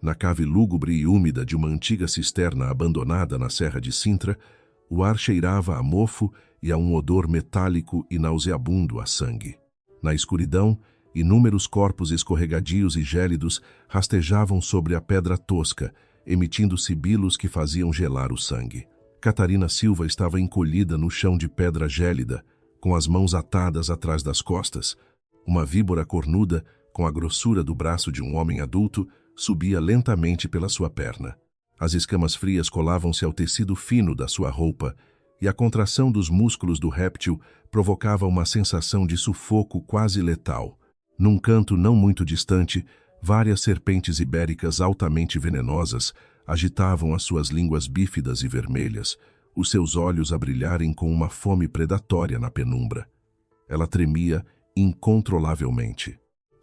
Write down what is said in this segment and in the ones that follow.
Na cave lúgubre e úmida de uma antiga cisterna abandonada na Serra de Sintra, o ar cheirava a mofo e a um odor metálico e nauseabundo a sangue. Na escuridão, inúmeros corpos escorregadios e gélidos rastejavam sobre a pedra tosca, emitindo sibilos que faziam gelar o sangue. Catarina Silva estava encolhida no chão de pedra gélida, com as mãos atadas atrás das costas. Uma víbora cornuda, com a grossura do braço de um homem adulto, subia lentamente pela sua perna. As escamas frias colavam-se ao tecido fino da sua roupa, e a contração dos músculos do réptil provocava uma sensação de sufoco quase letal. Num canto não muito distante, várias serpentes ibéricas altamente venenosas agitavam as suas línguas bífidas e vermelhas, os seus olhos a brilharem com uma fome predatória na penumbra. Ela tremia incontrolavelmente.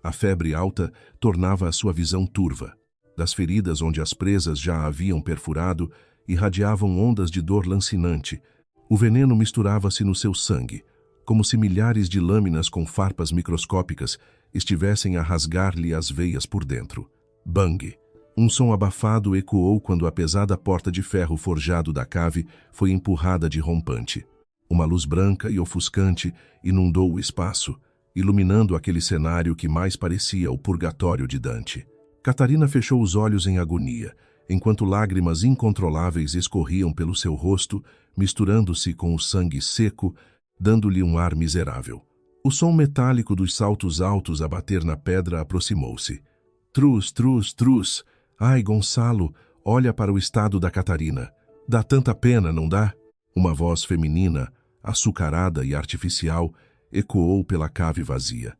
A febre alta tornava a sua visão turva. Das feridas onde as presas já a haviam perfurado, irradiavam ondas de dor lancinante. O veneno misturava-se no seu sangue, como se milhares de lâminas com farpas microscópicas estivessem a rasgar-lhe as veias por dentro. Bang! Um som abafado ecoou quando a pesada porta de ferro forjado da cave foi empurrada de rompante. Uma luz branca e ofuscante inundou o espaço, iluminando aquele cenário que mais parecia o purgatório de Dante. Catarina fechou os olhos em agonia, enquanto lágrimas incontroláveis escorriam pelo seu rosto, misturando-se com o sangue seco, dando-lhe um ar miserável. O som metálico dos saltos altos a bater na pedra aproximou-se. Trus, trus, trus! Ai, Gonçalo, olha para o estado da Catarina. Dá tanta pena, não dá? Uma voz feminina, açucarada e artificial, ecoou pela cave vazia.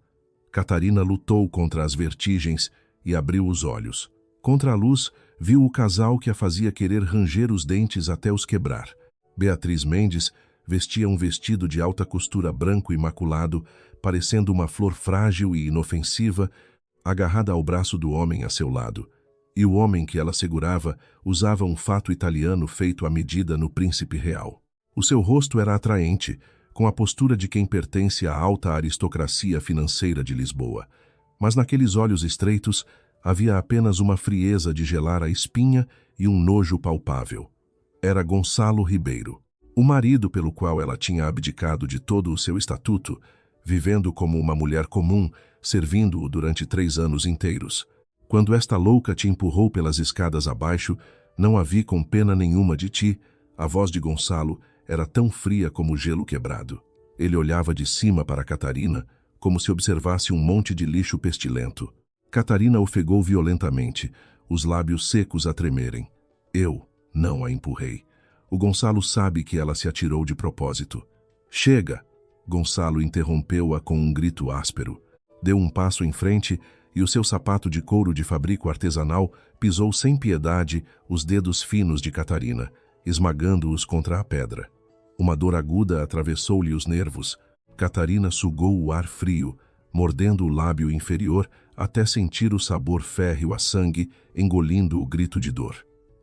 Catarina lutou contra as vertigens e abriu os olhos. Contra a luz, viu o casal que a fazia querer ranger os dentes até os quebrar. Beatriz Mendes vestia um vestido de alta costura branco imaculado, parecendo uma flor frágil e inofensiva, agarrada ao braço do homem a seu lado. E o homem que ela segurava usava um fato italiano feito à medida no Príncipe Real. O seu rosto era atraente, com a postura de quem pertence à alta aristocracia financeira de Lisboa. Mas naqueles olhos estreitos havia apenas uma frieza de gelar a espinha e um nojo palpável. Era Gonçalo Ribeiro, o marido pelo qual ela tinha abdicado de todo o seu estatuto, vivendo como uma mulher comum, servindo-o durante 3 anos inteiros. Quando esta louca te empurrou pelas escadas abaixo, não a vi com pena nenhuma de ti. A voz de Gonçalo era tão fria como o gelo quebrado. Ele olhava de cima para Catarina, como se observasse um monte de lixo pestilento. Catarina ofegou violentamente, os lábios secos a tremerem. Eu não a empurrei. O Gonçalo sabe que ela se atirou de propósito. Chega! Gonçalo interrompeu-a com um grito áspero. Deu um passo em frente e o seu sapato de couro de fabrico artesanal pisou sem piedade os dedos finos de Catarina, esmagando-os contra a pedra. Uma dor aguda atravessou-lhe os nervos. Catarina sugou o ar frio, mordendo o lábio inferior até sentir o sabor férreo a sangue, engolindo o grito de dor.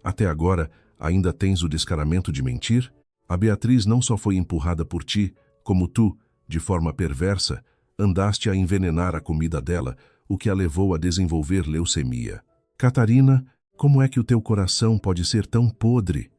Até agora, ainda tens o descaramento de mentir? A Beatriz não só foi empurrada por ti, como tu, de forma perversa, andaste a envenenar a comida dela, o que a levou a desenvolver leucemia. Catarina, como é que o teu coração pode ser tão podre?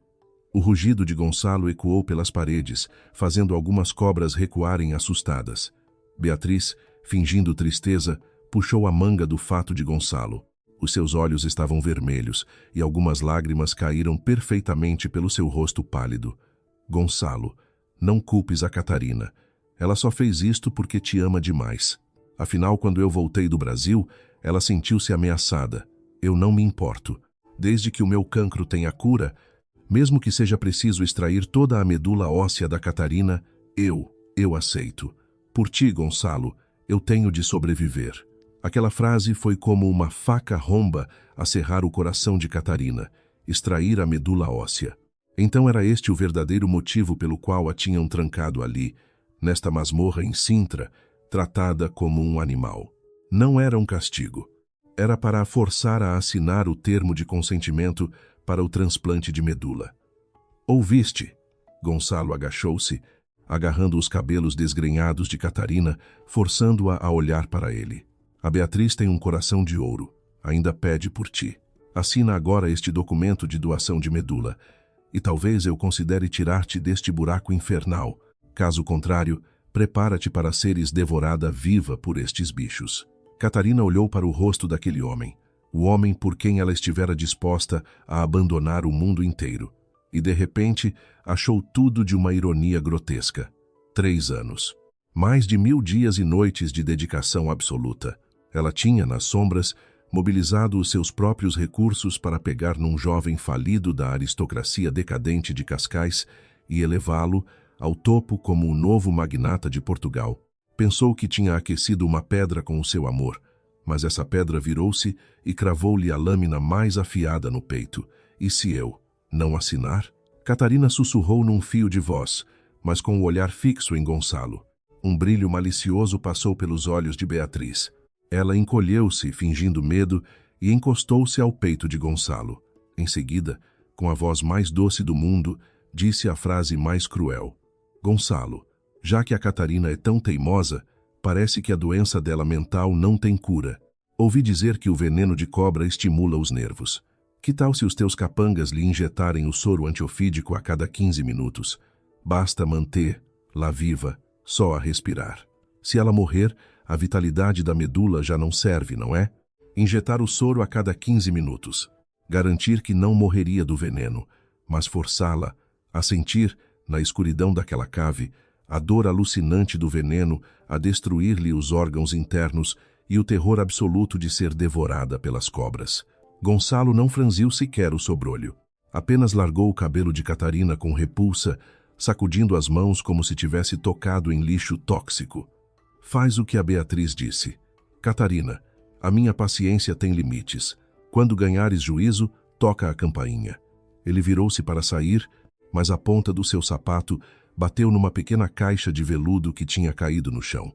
O rugido de Gonçalo ecoou pelas paredes, fazendo algumas cobras recuarem assustadas. Beatriz, fingindo tristeza, puxou a manga do fato de Gonçalo. Os seus olhos estavam vermelhos e algumas lágrimas caíram perfeitamente pelo seu rosto pálido. Gonçalo, não culpes a Catarina. Ela só fez isto porque te ama demais. Afinal, quando eu voltei do Brasil, ela sentiu-se ameaçada. Eu não me importo. Desde que o meu cancro tenha cura, mesmo que seja preciso extrair toda a medula óssea da Catarina, eu aceito. Por ti, Gonçalo, eu tenho de sobreviver. Aquela frase foi como uma faca romba a serrar o coração de Catarina, extrair a medula óssea. Então era este o verdadeiro motivo pelo qual a tinham trancado ali, nesta masmorra em Sintra, tratada como um animal. Não era um castigo. Era para a forçar a assinar o termo de consentimento para o transplante de medula. Ouviste? Gonçalo agachou-se, agarrando os cabelos desgrenhados de Catarina, forçando-a a olhar para ele. A Beatriz tem um coração de ouro. Ainda pede por ti. Assina agora este documento de doação de medula, e talvez eu considere tirar-te deste buraco infernal. Caso contrário, prepara-te para seres devorada viva por estes bichos. Catarina olhou para o rosto daquele homem, o homem por quem ela estivera disposta a abandonar o mundo inteiro, e de repente achou tudo de uma ironia grotesca. 3 anos. Mais de 1000 dias e noites de dedicação absoluta. Ela tinha, nas sombras, mobilizado os seus próprios recursos para pegar num jovem falido da aristocracia decadente de Cascais e elevá-lo ao topo como o novo magnata de Portugal. Pensou que tinha aquecido uma pedra com o seu amor, mas essa pedra virou-se e cravou-lhe a lâmina mais afiada no peito. E se eu não assinar? Catarina sussurrou num fio de voz, mas com o olhar fixo em Gonçalo. Um brilho malicioso passou pelos olhos de Beatriz. Ela encolheu-se, fingindo medo, e encostou-se ao peito de Gonçalo. Em seguida, com a voz mais doce do mundo, disse a frase mais cruel. Gonçalo, já que a Catarina é tão teimosa, parece que a doença dela mental não tem cura. Ouvi dizer que o veneno de cobra estimula os nervos. Que tal se os teus capangas lhe injetarem o soro antiofídico a cada 15 minutos? Basta manter-la viva, só a respirar. Se ela morrer, a vitalidade da medula já não serve, não é? Injetar o soro a cada 15 minutos. Garantir que não morreria do veneno, mas forçá-la a sentir, na escuridão daquela cave, a dor alucinante do veneno a destruir-lhe os órgãos internos e o terror absoluto de ser devorada pelas cobras. Gonçalo não franziu sequer o sobrolho. Apenas largou o cabelo de Catarina com repulsa, sacudindo as mãos como se tivesse tocado em lixo tóxico. Faz o que a Beatriz disse. Catarina, a minha paciência tem limites. Quando ganhares juízo, toca a campainha. Ele virou-se para sair, mas a ponta do seu sapato bateu numa pequena caixa de veludo que tinha caído no chão.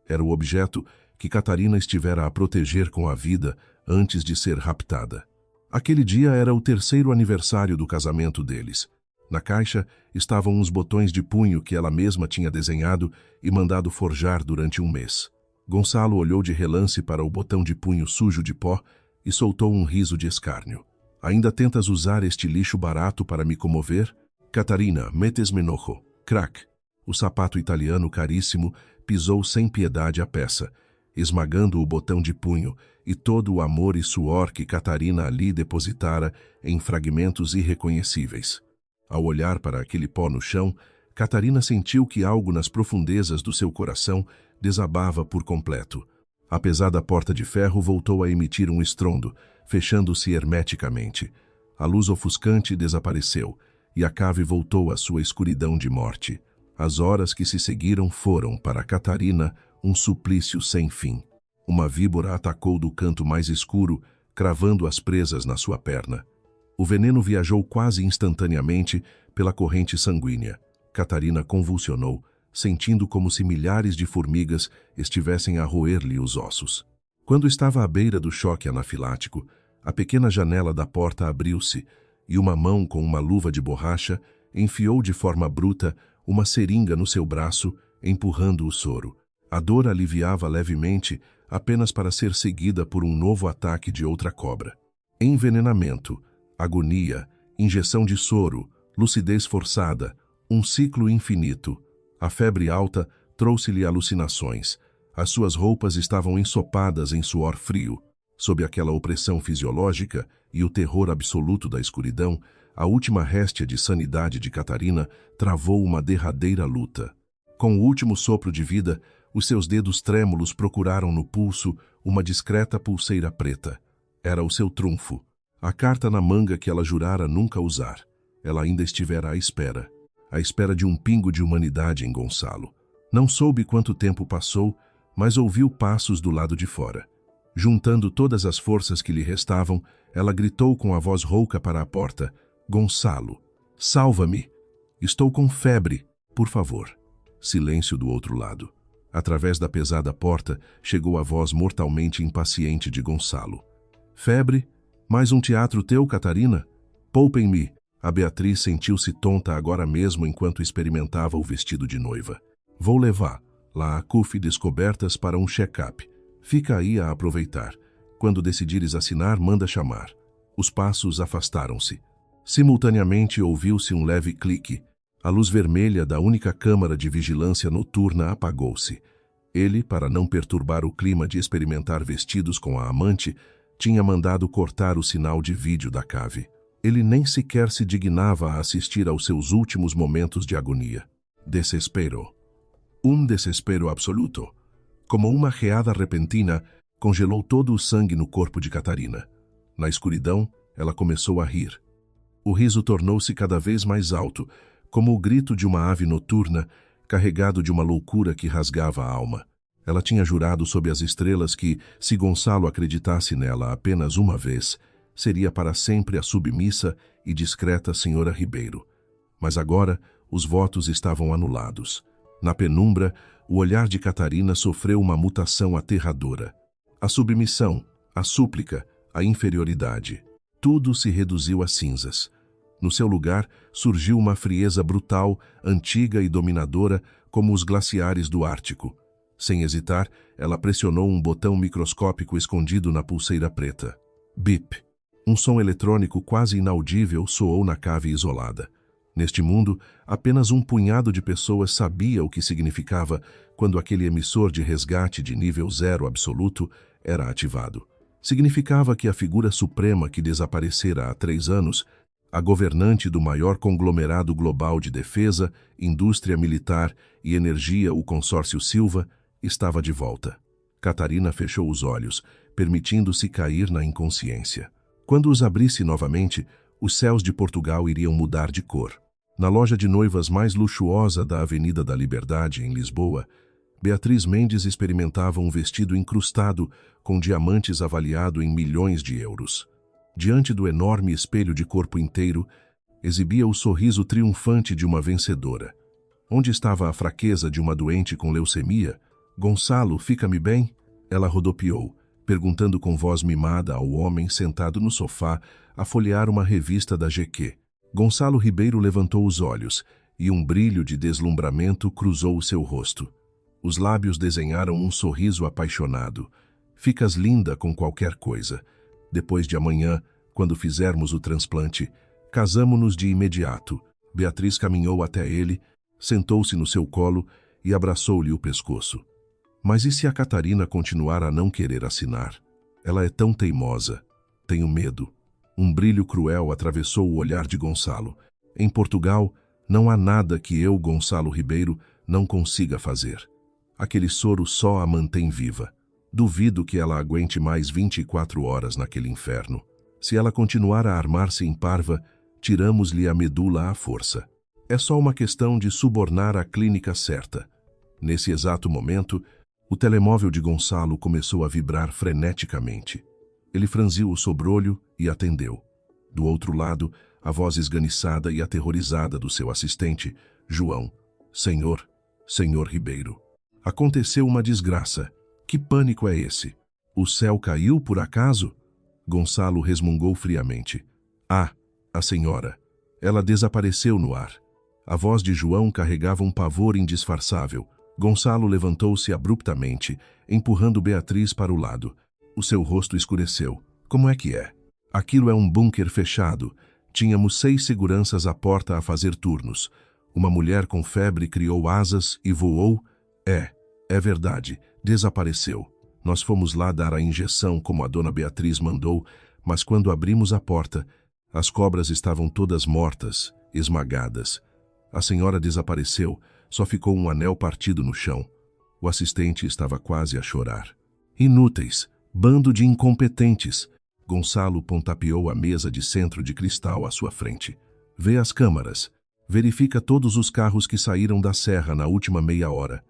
Era o objeto que Catarina estivera a proteger com a vida antes de ser raptada. Aquele dia era o 3º aniversário do casamento deles. Na caixa estavam uns botões de punho que ela mesma tinha desenhado e mandado forjar durante um mês. Gonçalo olhou de relance para o botão de punho sujo de pó e soltou um riso de escárnio. Ainda tentas usar este lixo barato para me comover? Catarina, metes-me enojo. Crack. O sapato italiano caríssimo pisou sem piedade a peça, esmagando o botão de punho e todo o amor e suor que Catarina ali depositara em fragmentos irreconhecíveis. Ao olhar para aquele pó no chão, Catarina sentiu que algo nas profundezas do seu coração desabava por completo. A pesada porta de ferro voltou a emitir um estrondo, fechando-se hermeticamente. A luz ofuscante desapareceu, e a cave voltou à sua escuridão de morte. As horas que se seguiram foram, para Catarina, um suplício sem fim. Uma víbora atacou do canto mais escuro, cravando as presas na sua perna. O veneno viajou quase instantaneamente pela corrente sanguínea. Catarina convulsionou, sentindo como se milhares de formigas estivessem a roer-lhe os ossos. Quando estava à beira do choque anafilático, a pequena janela da porta abriu-se e uma mão com uma luva de borracha enfiou de forma bruta uma seringa no seu braço, empurrando o soro. A dor aliviava levemente, apenas para ser seguida por um novo ataque de outra cobra. Envenenamento, agonia, injeção de soro, lucidez forçada, um ciclo infinito. A febre alta trouxe-lhe alucinações. As suas roupas estavam ensopadas em suor frio. Sob aquela opressão fisiológica e o terror absoluto da escuridão, a última réstia de sanidade de Catarina travou uma derradeira luta. Com o último sopro de vida, os seus dedos trêmulos procuraram no pulso uma discreta pulseira preta. Era o seu trunfo. A carta na manga que ela jurara nunca usar. Ela ainda estivera à espera de um pingo de humanidade em Gonçalo. Não soube quanto tempo passou, mas ouviu passos do lado de fora. Juntando todas as forças que lhe restavam, ela gritou com a voz rouca para a porta: Gonçalo, salva-me! Estou com febre, por favor. Silêncio do outro lado. Através da pesada porta, chegou a voz mortalmente impaciente de Gonçalo. Febre? Mais um teatro teu, Catarina? Poupem-me. A Beatriz sentiu-se tonta agora mesmo enquanto experimentava o vestido de noiva. Vou levar-la a CUF Descobertas para um check-up. Fica aí a aproveitar. Quando decidires assinar, manda chamar. Os passos afastaram-se. Simultaneamente ouviu-se um leve clique. A luz vermelha da única câmara de vigilância noturna apagou-se. Ele, para não perturbar o clima de experimentar vestidos com a amante, tinha mandado cortar o sinal de vídeo da cave. Ele nem sequer se dignava a assistir aos seus últimos momentos de agonia. Desespero. Desespero absoluto. Como uma reada repentina, congelou todo o sangue no corpo de Catarina. Na escuridão, ela começou a rir. O riso tornou-se cada vez mais alto, como o grito de uma ave noturna, carregado de uma loucura que rasgava a alma. Ela tinha jurado sob as estrelas que, se Gonçalo acreditasse nela apenas uma vez, seria para sempre a submissa e discreta senhora Ribeiro. Mas agora, os votos estavam anulados. Na penumbra, o olhar de Catarina sofreu uma mutação aterradora. A submissão, a súplica, a inferioridade. Tudo se reduziu a cinzas. No seu lugar, surgiu uma frieza brutal, antiga e dominadora, como os glaciares do Ártico. Sem hesitar, ela pressionou um botão microscópico escondido na pulseira preta. Bip! Um som eletrônico quase inaudível soou na cave isolada. Neste mundo, apenas um punhado de pessoas sabia o que significava quando aquele emissor de resgate de nível 0 absoluto era ativado. Significava que a figura suprema que desaparecera há 3 anos, a governante do maior conglomerado global de defesa, indústria militar e energia, o consórcio Silva, estava de volta. Catarina fechou os olhos, permitindo-se cair na inconsciência. Quando os abrisse novamente, os céus de Portugal iriam mudar de cor. Na loja de noivas mais luxuosa da Avenida da Liberdade, em Lisboa, Beatriz Mendes experimentava um vestido incrustado com diamantes avaliado em milhões de euros. Diante do enorme espelho de corpo inteiro, exibia o sorriso triunfante de uma vencedora. Onde estava a fraqueza de uma doente com leucemia? Gonçalo, fica-me bem? Ela rodopiou, perguntando com voz mimada ao homem sentado no sofá a folhear uma revista da GQ. Gonçalo Ribeiro levantou os olhos e um brilho de deslumbramento cruzou o seu rosto. Os lábios desenharam um sorriso apaixonado. Ficas linda com qualquer coisa. Depois de amanhã, quando fizermos o transplante, casamo-nos de imediato. Beatriz caminhou até ele, sentou-se no seu colo e abraçou-lhe o pescoço. Mas e se a Catarina continuar a não querer assinar? Ela é tão teimosa. Tenho medo. Um brilho cruel atravessou o olhar de Gonçalo. Em Portugal, não há nada que eu, Gonçalo Ribeiro, não consiga fazer. Aquele soro só a mantém viva. Duvido que ela aguente mais 24 horas naquele inferno. Se ela continuar a armar-se em parva, tiramos-lhe a medula à força. É só uma questão de subornar a clínica certa. Nesse exato momento, o telemóvel de Gonçalo começou a vibrar freneticamente. Ele franziu o sobrolho e atendeu. Do outro lado, a voz esganiçada e aterrorizada do seu assistente, João. Senhor Ribeiro. Aconteceu uma desgraça. Que pânico é esse? O céu caiu por acaso? Gonçalo resmungou friamente. Ah, a senhora. Ela desapareceu no ar. A voz de João carregava um pavor indisfarçável. Gonçalo levantou-se abruptamente, empurrando Beatriz para o lado. O seu rosto escureceu. Como é que é? Aquilo é um bunker fechado. Tínhamos 6 seguranças à porta a fazer turnos. Uma mulher com febre criou asas e voou. É verdade. Desapareceu. Nós fomos lá dar a injeção como a dona Beatriz mandou, mas quando abrimos a porta, as cobras estavam todas mortas, esmagadas. A senhora desapareceu, só ficou um anel partido no chão. O assistente estava quase a chorar. Inúteis, bando de incompetentes. Gonçalo pontapeou a mesa de centro de cristal à sua frente. Vê as câmaras. Verifica todos os carros que saíram da serra na última meia hora.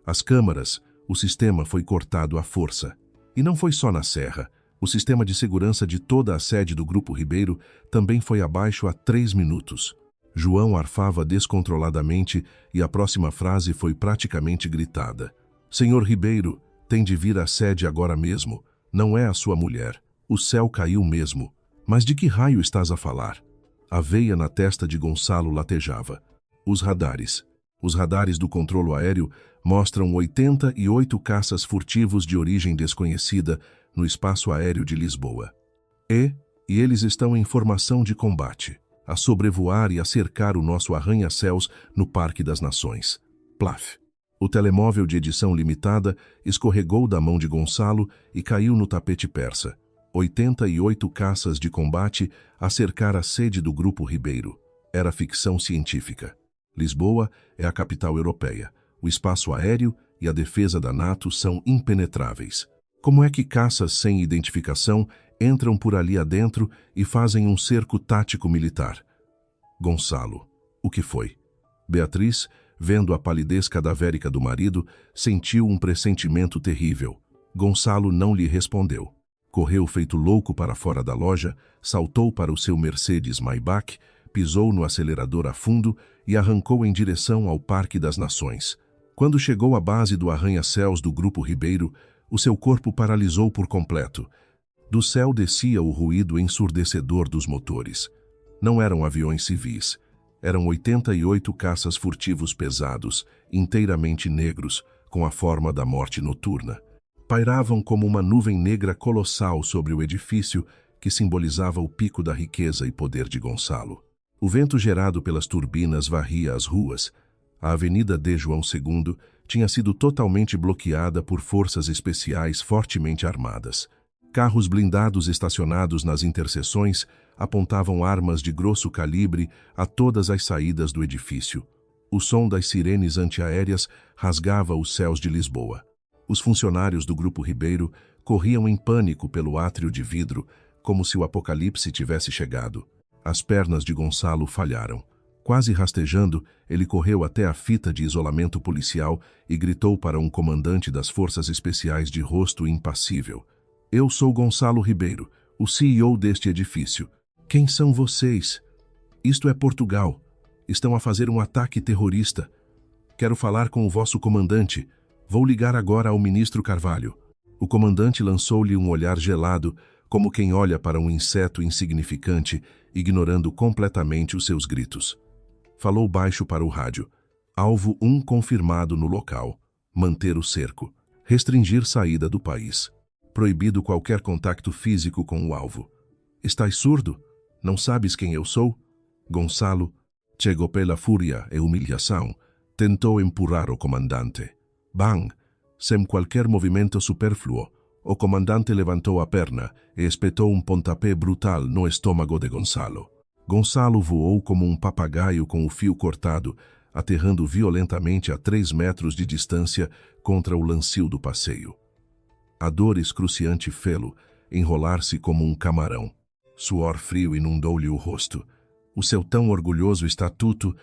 As câmaras, o sistema foi cortado à força. E não foi só na serra. O sistema de segurança de toda a sede do Grupo Ribeiro também foi abaixo há 3 minutos. João arfava descontroladamente e a próxima frase foi praticamente gritada. Senhor Ribeiro, tem de vir à sede agora mesmo. Não é a sua mulher. O céu caiu mesmo. Mas de que raio estás a falar? A veia na testa de Gonçalo latejava. Os radares do controlo aéreo mostram 88 caças furtivos de origem desconhecida no espaço aéreo de Lisboa. E eles estão em formação de combate, a sobrevoar e a cercar o nosso arranha-céus no Parque das Nações. Plaf! O telemóvel de edição limitada escorregou da mão de Gonçalo e caiu no tapete persa. 88 caças de combate a cercar a sede do Grupo Ribeiro. Era ficção científica. Lisboa é a capital europeia. O espaço aéreo e a defesa da NATO são impenetráveis. Como é que caças sem identificação entram por ali adentro e fazem um cerco tático militar? Gonçalo. O que foi? Beatriz, vendo a palidez cadavérica do marido, sentiu um pressentimento terrível. Gonçalo não lhe respondeu. Correu feito louco para fora da loja, saltou para o seu Mercedes Maybach, pisou no acelerador a fundo e arrancou em direção ao Parque das Nações. Quando chegou à base do arranha-céus do Grupo Ribeiro, o seu corpo paralisou por completo. Do céu descia o ruído ensurdecedor dos motores. Não eram aviões civis. Eram 88 caças furtivos pesados, inteiramente negros, com a forma da morte noturna. Pairavam como uma nuvem negra colossal sobre o edifício que simbolizava o pico da riqueza e poder de Gonçalo. O vento gerado pelas turbinas varria as ruas. A Avenida de João II tinha sido totalmente bloqueada por forças especiais fortemente armadas. Carros blindados estacionados nas interseções apontavam armas de grosso calibre a todas as saídas do edifício. O som das sirenes antiaéreas rasgava os céus de Lisboa. Os funcionários do Grupo Ribeiro corriam em pânico pelo átrio de vidro, como se o apocalipse tivesse chegado. As pernas de Gonçalo falharam. Quase rastejando, ele correu até a fita de isolamento policial e gritou para um comandante das forças especiais de rosto impassível. Eu sou Gonçalo Ribeiro, o CEO deste edifício. Quem são vocês? Isto é Portugal. Estão a fazer um ataque terrorista. Quero falar com o vosso comandante. Vou ligar agora ao ministro Carvalho. O comandante lançou-lhe um olhar gelado, como quem olha para um inseto insignificante, ignorando completamente os seus gritos. Falou baixo para o rádio. Alvo 1 confirmado no local. Manter o cerco. Restringir saída do país. Proibido qualquer contato físico com o alvo. Estás surdo? Não sabes quem eu sou? Gonçalo, chegou pela fúria e humilhação, tentou empurrar o comandante. Bang! Sem qualquer movimento supérfluo, o comandante levantou a perna e espetou um pontapé brutal no estômago de Gonçalo. Gonçalo voou como um papagaio com o fio cortado, aterrando violentamente a 3 metros de distância contra o lancio do passeio. A dor excruciante fê-lo enrolar-se como um camarão. Suor frio inundou-lhe o rosto. O seu tão orgulhoso estatuto,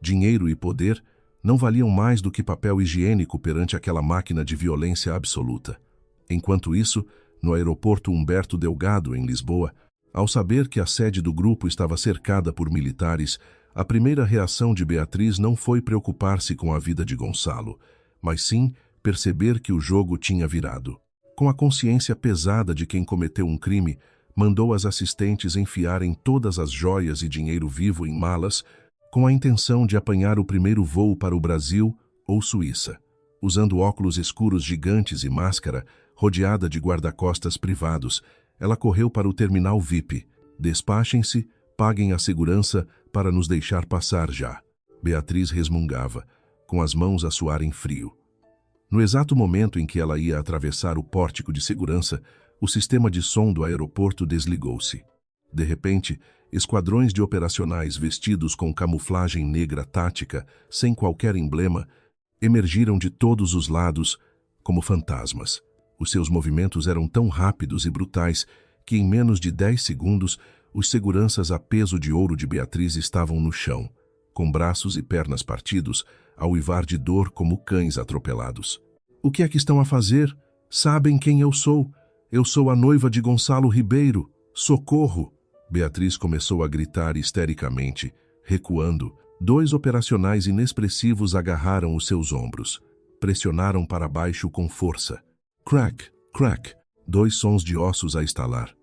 dinheiro e poder não valiam mais do que papel higiênico perante aquela máquina de violência absoluta. Enquanto isso, no aeroporto Humberto Delgado, em Lisboa, ao saber que a sede do grupo estava cercada por militares, a primeira reação de Beatriz não foi preocupar-se com a vida de Gonçalo, mas sim perceber que o jogo tinha virado. Com a consciência pesada de quem cometeu um crime, mandou as assistentes enfiarem todas as joias e dinheiro vivo em malas, com a intenção de apanhar o primeiro voo para o Brasil ou Suíça. Usando óculos escuros gigantes e máscara, rodeada de guarda-costas privados, ela correu para o terminal VIP. Despachem-se, paguem a segurança para nos deixar passar já. Beatriz resmungava, com as mãos a suarem frio. No exato momento em que ela ia atravessar o pórtico de segurança, o sistema de som do aeroporto desligou-se. De repente, esquadrões de operacionais vestidos com camuflagem negra tática, sem qualquer emblema, emergiram de todos os lados como fantasmas. Os seus movimentos eram tão rápidos e brutais que em menos de 10 segundos os seguranças a peso de ouro de Beatriz estavam no chão, com braços e pernas partidos, a uivar de dor como cães atropelados. O que é que estão a fazer? Sabem quem eu sou? Eu sou a noiva de Gonçalo Ribeiro. Socorro! Beatriz começou a gritar histericamente, recuando. 2 operacionais inexpressivos agarraram os seus ombros. Pressionaram para baixo com força. Crack, crack, 2 sons de ossos a estalar.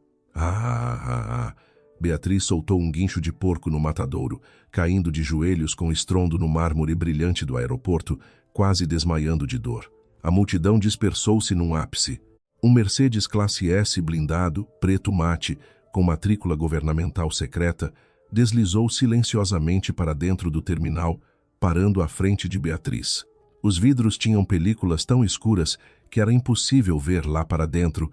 Beatriz soltou um guincho de porco no matadouro, caindo de joelhos com estrondo no mármore brilhante do aeroporto, quase desmaiando de dor. A multidão dispersou-se num ápice. Um Mercedes classe S blindado, preto mate, com matrícula governamental secreta, deslizou silenciosamente para dentro do terminal, parando à frente de Beatriz. Os vidros tinham películas tão escuras que era impossível ver lá para dentro,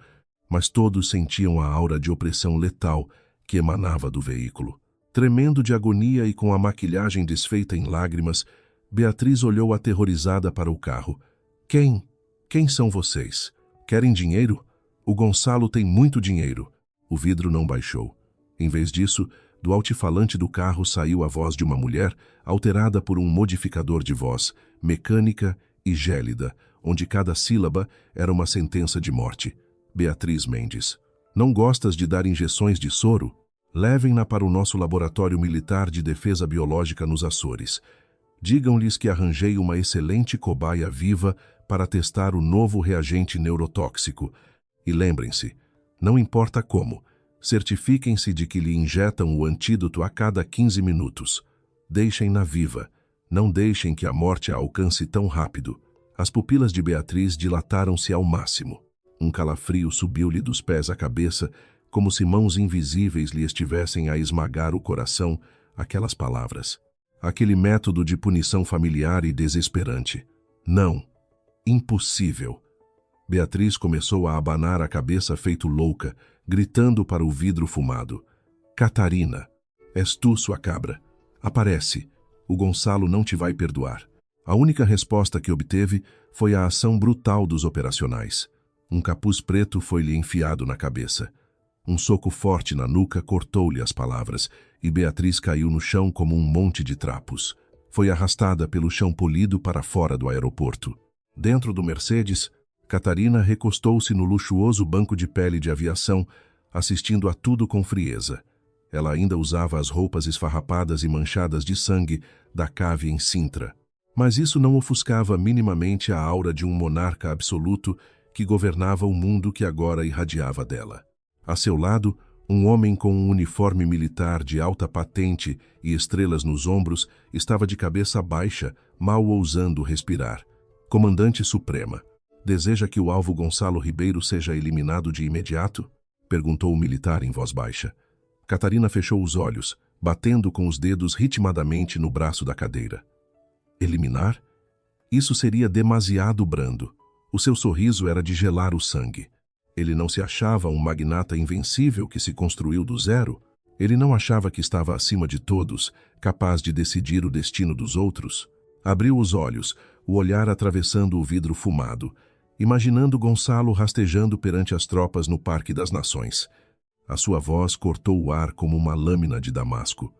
mas todos sentiam a aura de opressão letal que emanava do veículo. Tremendo de agonia e com a maquilhagem desfeita em lágrimas, Beatriz olhou aterrorizada para o carro. Quem são vocês? Querem dinheiro? O Gonçalo tem muito dinheiro. O vidro não baixou. Em vez disso, do altifalante do carro saiu a voz de uma mulher, alterada por um modificador de voz, mecânica e gélida, onde cada sílaba era uma sentença de morte. Beatriz Mendes. Não gostas de dar injeções de soro? Levem-na para o nosso laboratório militar de defesa biológica nos Açores. Digam-lhes que arranjei uma excelente cobaia viva para testar o novo reagente neurotóxico. E lembrem-se, não importa como, certifiquem-se de que lhe injetam o antídoto a cada 15 minutos. Deixem-na viva. Não deixem que a morte a alcance tão rápido. As pupilas de Beatriz dilataram-se ao máximo. Um calafrio subiu-lhe dos pés à cabeça, como se mãos invisíveis lhe estivessem a esmagar o coração, aquelas palavras. Aquele método de punição familiar e desesperante. Não. Impossível. Beatriz começou a abanar a cabeça feito louca, gritando para o vidro fumado. Catarina, és tu, sua cabra. Aparece. O Gonçalo não te vai perdoar. A única resposta que obteve foi a ação brutal dos operacionais. Um capuz preto foi-lhe enfiado na cabeça. Um soco forte na nuca cortou-lhe as palavras, e Beatriz caiu no chão como um monte de trapos. Foi arrastada pelo chão polido para fora do aeroporto. Dentro do Mercedes, Catarina recostou-se no luxuoso banco de pele de aviação, assistindo a tudo com frieza. Ela ainda usava as roupas esfarrapadas e manchadas de sangue da cave em Sintra. Mas isso não ofuscava minimamente a aura de um monarca absoluto que governava o mundo que agora irradiava dela. A seu lado, um homem com um uniforme militar de alta patente e estrelas nos ombros estava de cabeça baixa, mal ousando respirar. Comandante Suprema, deseja que o alvo Gonçalo Ribeiro seja eliminado de imediato? Perguntou o militar em voz baixa. Catarina fechou os olhos, batendo com os dedos ritmadamente no braço da cadeira. Eliminar? Isso seria demasiado brando. O seu sorriso era de gelar o sangue. Ele não se achava um magnata invencível que se construiu do zero. Ele não achava que estava acima de todos, capaz de decidir o destino dos outros. Abriu os olhos, o olhar atravessando o vidro fumado, imaginando Gonçalo rastejando perante as tropas no Parque das Nações. A sua voz cortou o ar como uma lâmina de damasco.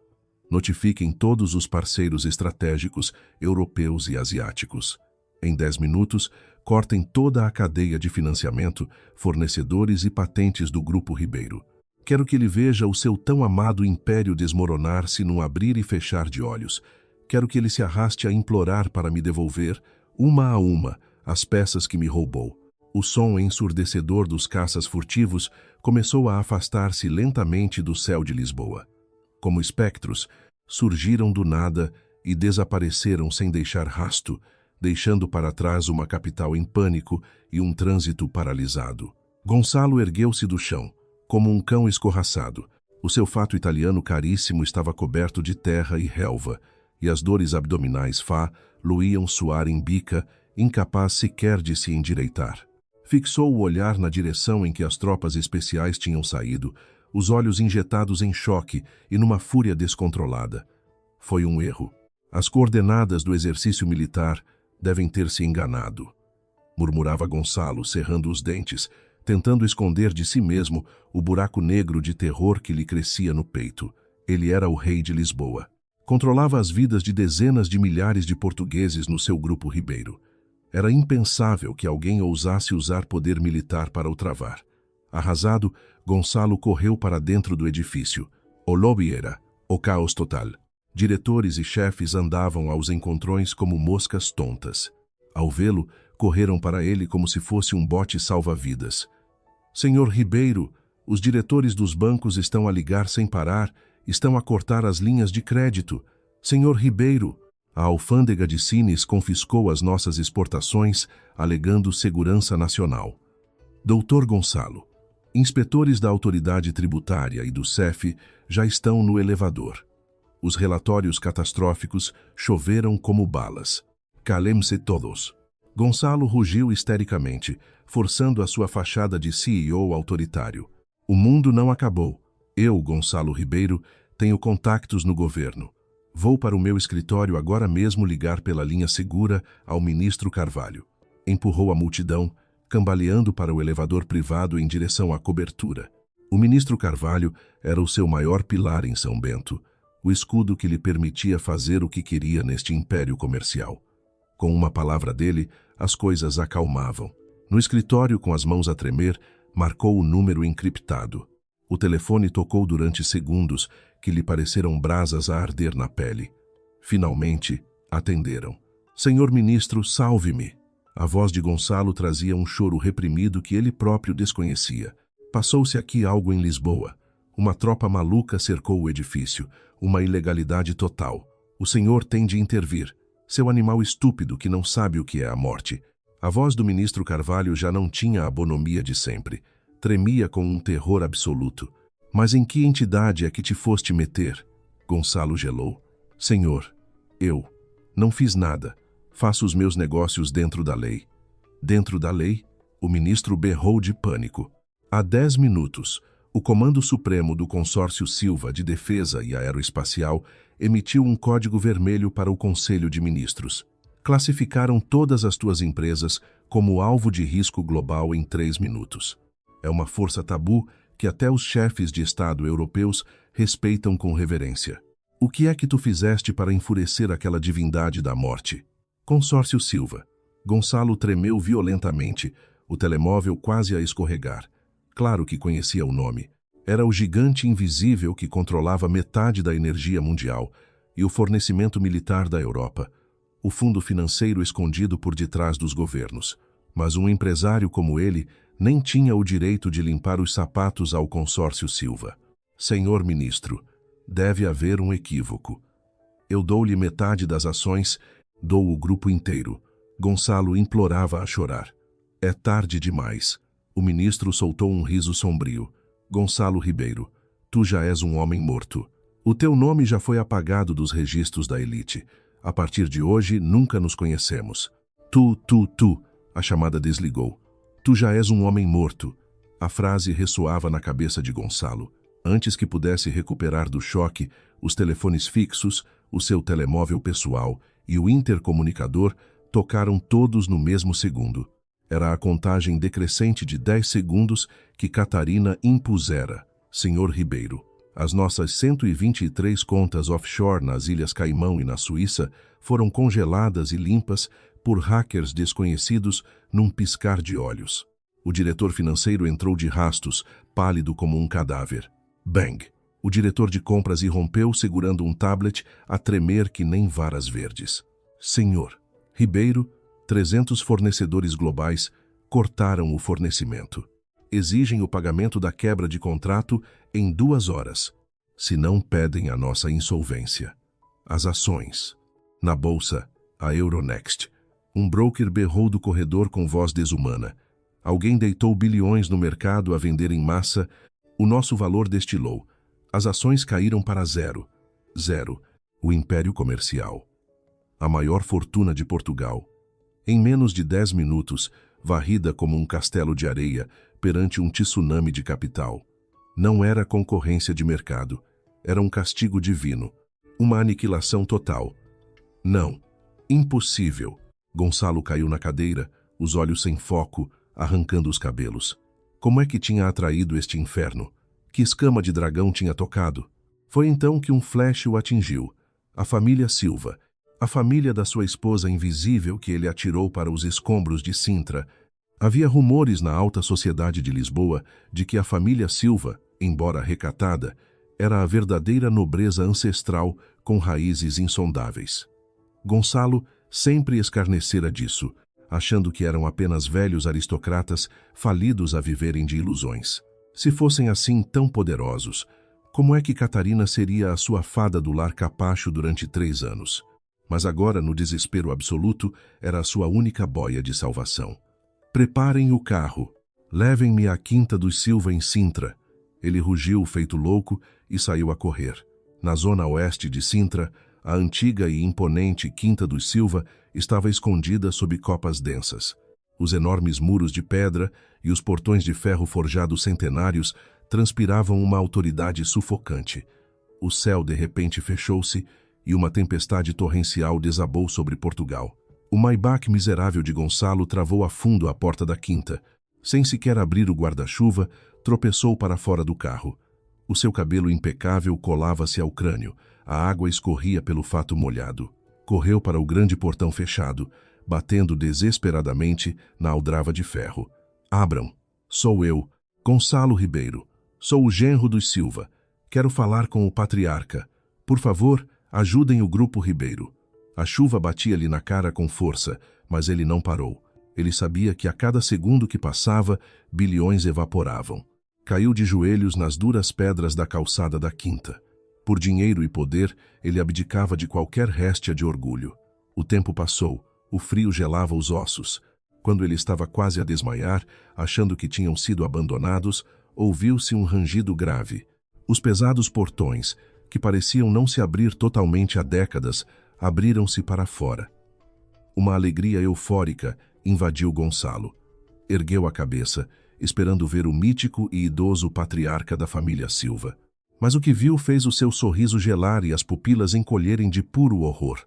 Notifiquem todos os parceiros estratégicos, europeus e asiáticos. Em 10 minutos, cortem toda a cadeia de financiamento, fornecedores e patentes do Grupo Ribeiro. Quero que ele veja o seu tão amado império desmoronar-se num abrir e fechar de olhos. Quero que ele se arraste a implorar para me devolver, uma a uma, as peças que me roubou. O som ensurdecedor dos caças furtivos começou a afastar-se lentamente do céu de Lisboa. Como espectros, surgiram do nada e desapareceram sem deixar rasto, deixando para trás uma capital em pânico e um trânsito paralisado. Gonçalo ergueu-se do chão, como um cão escorraçado. O seu fato italiano caríssimo estava coberto de terra e relva, e as dores abdominais luíam suar em bica, incapaz sequer de se endireitar. Fixou o olhar na direção em que as tropas especiais tinham saído, os olhos injetados em choque e numa fúria descontrolada. Foi um erro. As coordenadas do exercício militar devem ter se enganado, murmurava Gonçalo, cerrando os dentes, tentando esconder de si mesmo o buraco negro de terror que lhe crescia no peito. Ele era o rei de Lisboa. Controlava as vidas de dezenas de milhares de portugueses no seu Grupo Ribeiro. Era impensável que alguém ousasse usar poder militar para o travar. Arrasado, Gonçalo correu para dentro do edifício. O lobby era o caos total. Diretores e chefes andavam aos encontrões como moscas tontas. Ao vê-lo, correram para ele como se fosse um bote salva-vidas. Senhor Ribeiro, os diretores dos bancos estão a ligar sem parar, estão a cortar as linhas de crédito. Senhor Ribeiro, a alfândega de Sines confiscou as nossas exportações, alegando segurança nacional. Doutor Gonçalo, Inspetores da autoridade tributária e do CEF já estão no elevador. Os relatórios catastróficos choveram como balas. Calem-se todos. Gonçalo rugiu histericamente, forçando a sua fachada de CEO autoritário. O mundo não acabou. Eu, Gonçalo Ribeiro, tenho contactos no governo. Vou para o meu escritório agora mesmo ligar pela linha segura ao ministro Carvalho. Empurrou a multidão, cambaleando para o elevador privado em direção à cobertura. O ministro Carvalho era o seu maior pilar em São Bento, o escudo que lhe permitia fazer o que queria neste império comercial. Com uma palavra dele, as coisas acalmavam. No escritório, com as mãos a tremer, marcou o número encriptado. O telefone tocou durante segundos que lhe pareceram brasas a arder na pele. Finalmente, atenderam. Senhor ministro, salve-me. A voz de Gonçalo trazia um choro reprimido que ele próprio desconhecia. Passou-se aqui algo em Lisboa. Uma tropa maluca cercou o edifício. Uma ilegalidade total. O senhor tem de intervir. Seu animal estúpido que não sabe o que é a morte. A voz do ministro Carvalho já não tinha a bonomia de sempre. Tremia com um terror absoluto. Mas em que entidade é que te foste meter? Gonçalo gelou. Senhor, eu não fiz nada. Faço os meus negócios dentro da lei. Dentro da lei? O ministro berrou de pânico. Há 10 minutos, o Comando Supremo do Consórcio Silva de Defesa e Aeroespacial emitiu um código vermelho para o Conselho de Ministros. Classificaram todas as tuas empresas como alvo de risco global em 3 minutos. É uma força tabu que até os chefes de Estado europeus respeitam com reverência. O que é que tu fizeste para enfurecer aquela divindade da morte? Consórcio Silva. Gonçalo tremeu violentamente, o telemóvel quase a escorregar. Claro que conhecia o nome. Era o gigante invisível que controlava metade da energia mundial e o fornecimento militar da Europa. O fundo financeiro escondido por detrás dos governos. Mas um empresário como ele nem tinha o direito de limpar os sapatos ao consórcio Silva. Senhor ministro, deve haver um equívoco. Eu dou-lhe metade das ações, dou o grupo inteiro. Gonçalo implorava a chorar. É tarde demais. O ministro soltou um riso sombrio. Gonçalo Ribeiro, tu já és um homem morto. O teu nome já foi apagado dos registros da elite. A partir de hoje, nunca nos conhecemos. Tu. A chamada desligou. Tu já és um homem morto. A frase ressoava na cabeça de Gonçalo. Antes que pudesse recuperar do choque, os telefones fixos, o seu telemóvel pessoal e o intercomunicador tocaram todos no mesmo segundo. Era a contagem decrescente de 10 segundos que Catarina impusera. Senhor Ribeiro, as nossas 123 contas offshore nas Ilhas Caimão e na Suíça foram congeladas e limpas por hackers desconhecidos num piscar de olhos. O diretor financeiro entrou de rastos, pálido como um cadáver. Bang! O diretor de compras irrompeu segurando um tablet a tremer que nem varas verdes. Senhor Ribeiro, 300 fornecedores globais cortaram o fornecimento. Exigem o pagamento da quebra de contrato em 2 horas. Se não, pedem a nossa insolvência. As ações. Na bolsa, a Euronext. Um broker berrou do corredor com voz desumana. Alguém deitou bilhões no mercado a vender em massa. O nosso valor destilou. As ações caíram para zero. Zero. O império comercial. A maior fortuna de Portugal. Em menos de 10 minutos, varrida como um castelo de areia perante um tsunami de capital. Não era concorrência de mercado. Era um castigo divino. Uma aniquilação total. Não. Impossível. Gonçalo caiu na cadeira, os olhos sem foco, arrancando os cabelos. Como é que tinha atraído este inferno? Que escama de dragão tinha tocado? Foi então que um flash o atingiu. A família Silva. A família da sua esposa invisível que ele atirou para os escombros de Sintra. Havia rumores na alta sociedade de Lisboa de que a família Silva, embora recatada, era a verdadeira nobreza ancestral com raízes insondáveis. Gonçalo sempre escarnecera disso, achando que eram apenas velhos aristocratas falidos a viverem de ilusões. Se fossem assim tão poderosos, como é que Catarina seria a sua fada do lar capacho durante 3 anos? Mas agora, no desespero absoluto, era a sua única boia de salvação. Preparem o carro. Levem-me à Quinta dos Silva em Sintra. Ele rugiu feito louco e saiu a correr. Na zona oeste de Sintra, a antiga e imponente Quinta dos Silva estava escondida sob copas densas. Os enormes muros de pedra e os portões de ferro forjado centenários transpiravam uma autoridade sufocante. O céu de repente fechou-se e uma tempestade torrencial desabou sobre Portugal. O Maybach miserável de Gonçalo travou a fundo à porta da quinta. Sem sequer abrir o guarda-chuva, tropeçou para fora do carro. O seu cabelo impecável colava-se ao crânio. A água escorria pelo fato molhado. Correu para o grande portão fechado, batendo desesperadamente na aldrava de ferro. Abram. Sou eu, Gonçalo Ribeiro. Sou o genro dos Silva. Quero falar com o patriarca. Por favor, ajudem o grupo Ribeiro. A chuva batia-lhe na cara com força, mas ele não parou. Ele sabia que a cada segundo que passava, bilhões evaporavam. Caiu de joelhos nas duras pedras da calçada da quinta. Por dinheiro e poder, ele abdicava de qualquer réstia de orgulho. O tempo passou, o frio gelava os ossos. Quando ele estava quase a desmaiar, achando que tinham sido abandonados, ouviu-se um rangido grave. Os pesados portões, que pareciam não se abrir totalmente há décadas, abriram-se para fora. Uma alegria eufórica invadiu Gonçalo. Ergueu a cabeça, esperando ver o mítico e idoso patriarca da família Silva. Mas o que viu fez o seu sorriso gelar e as pupilas encolherem de puro horror.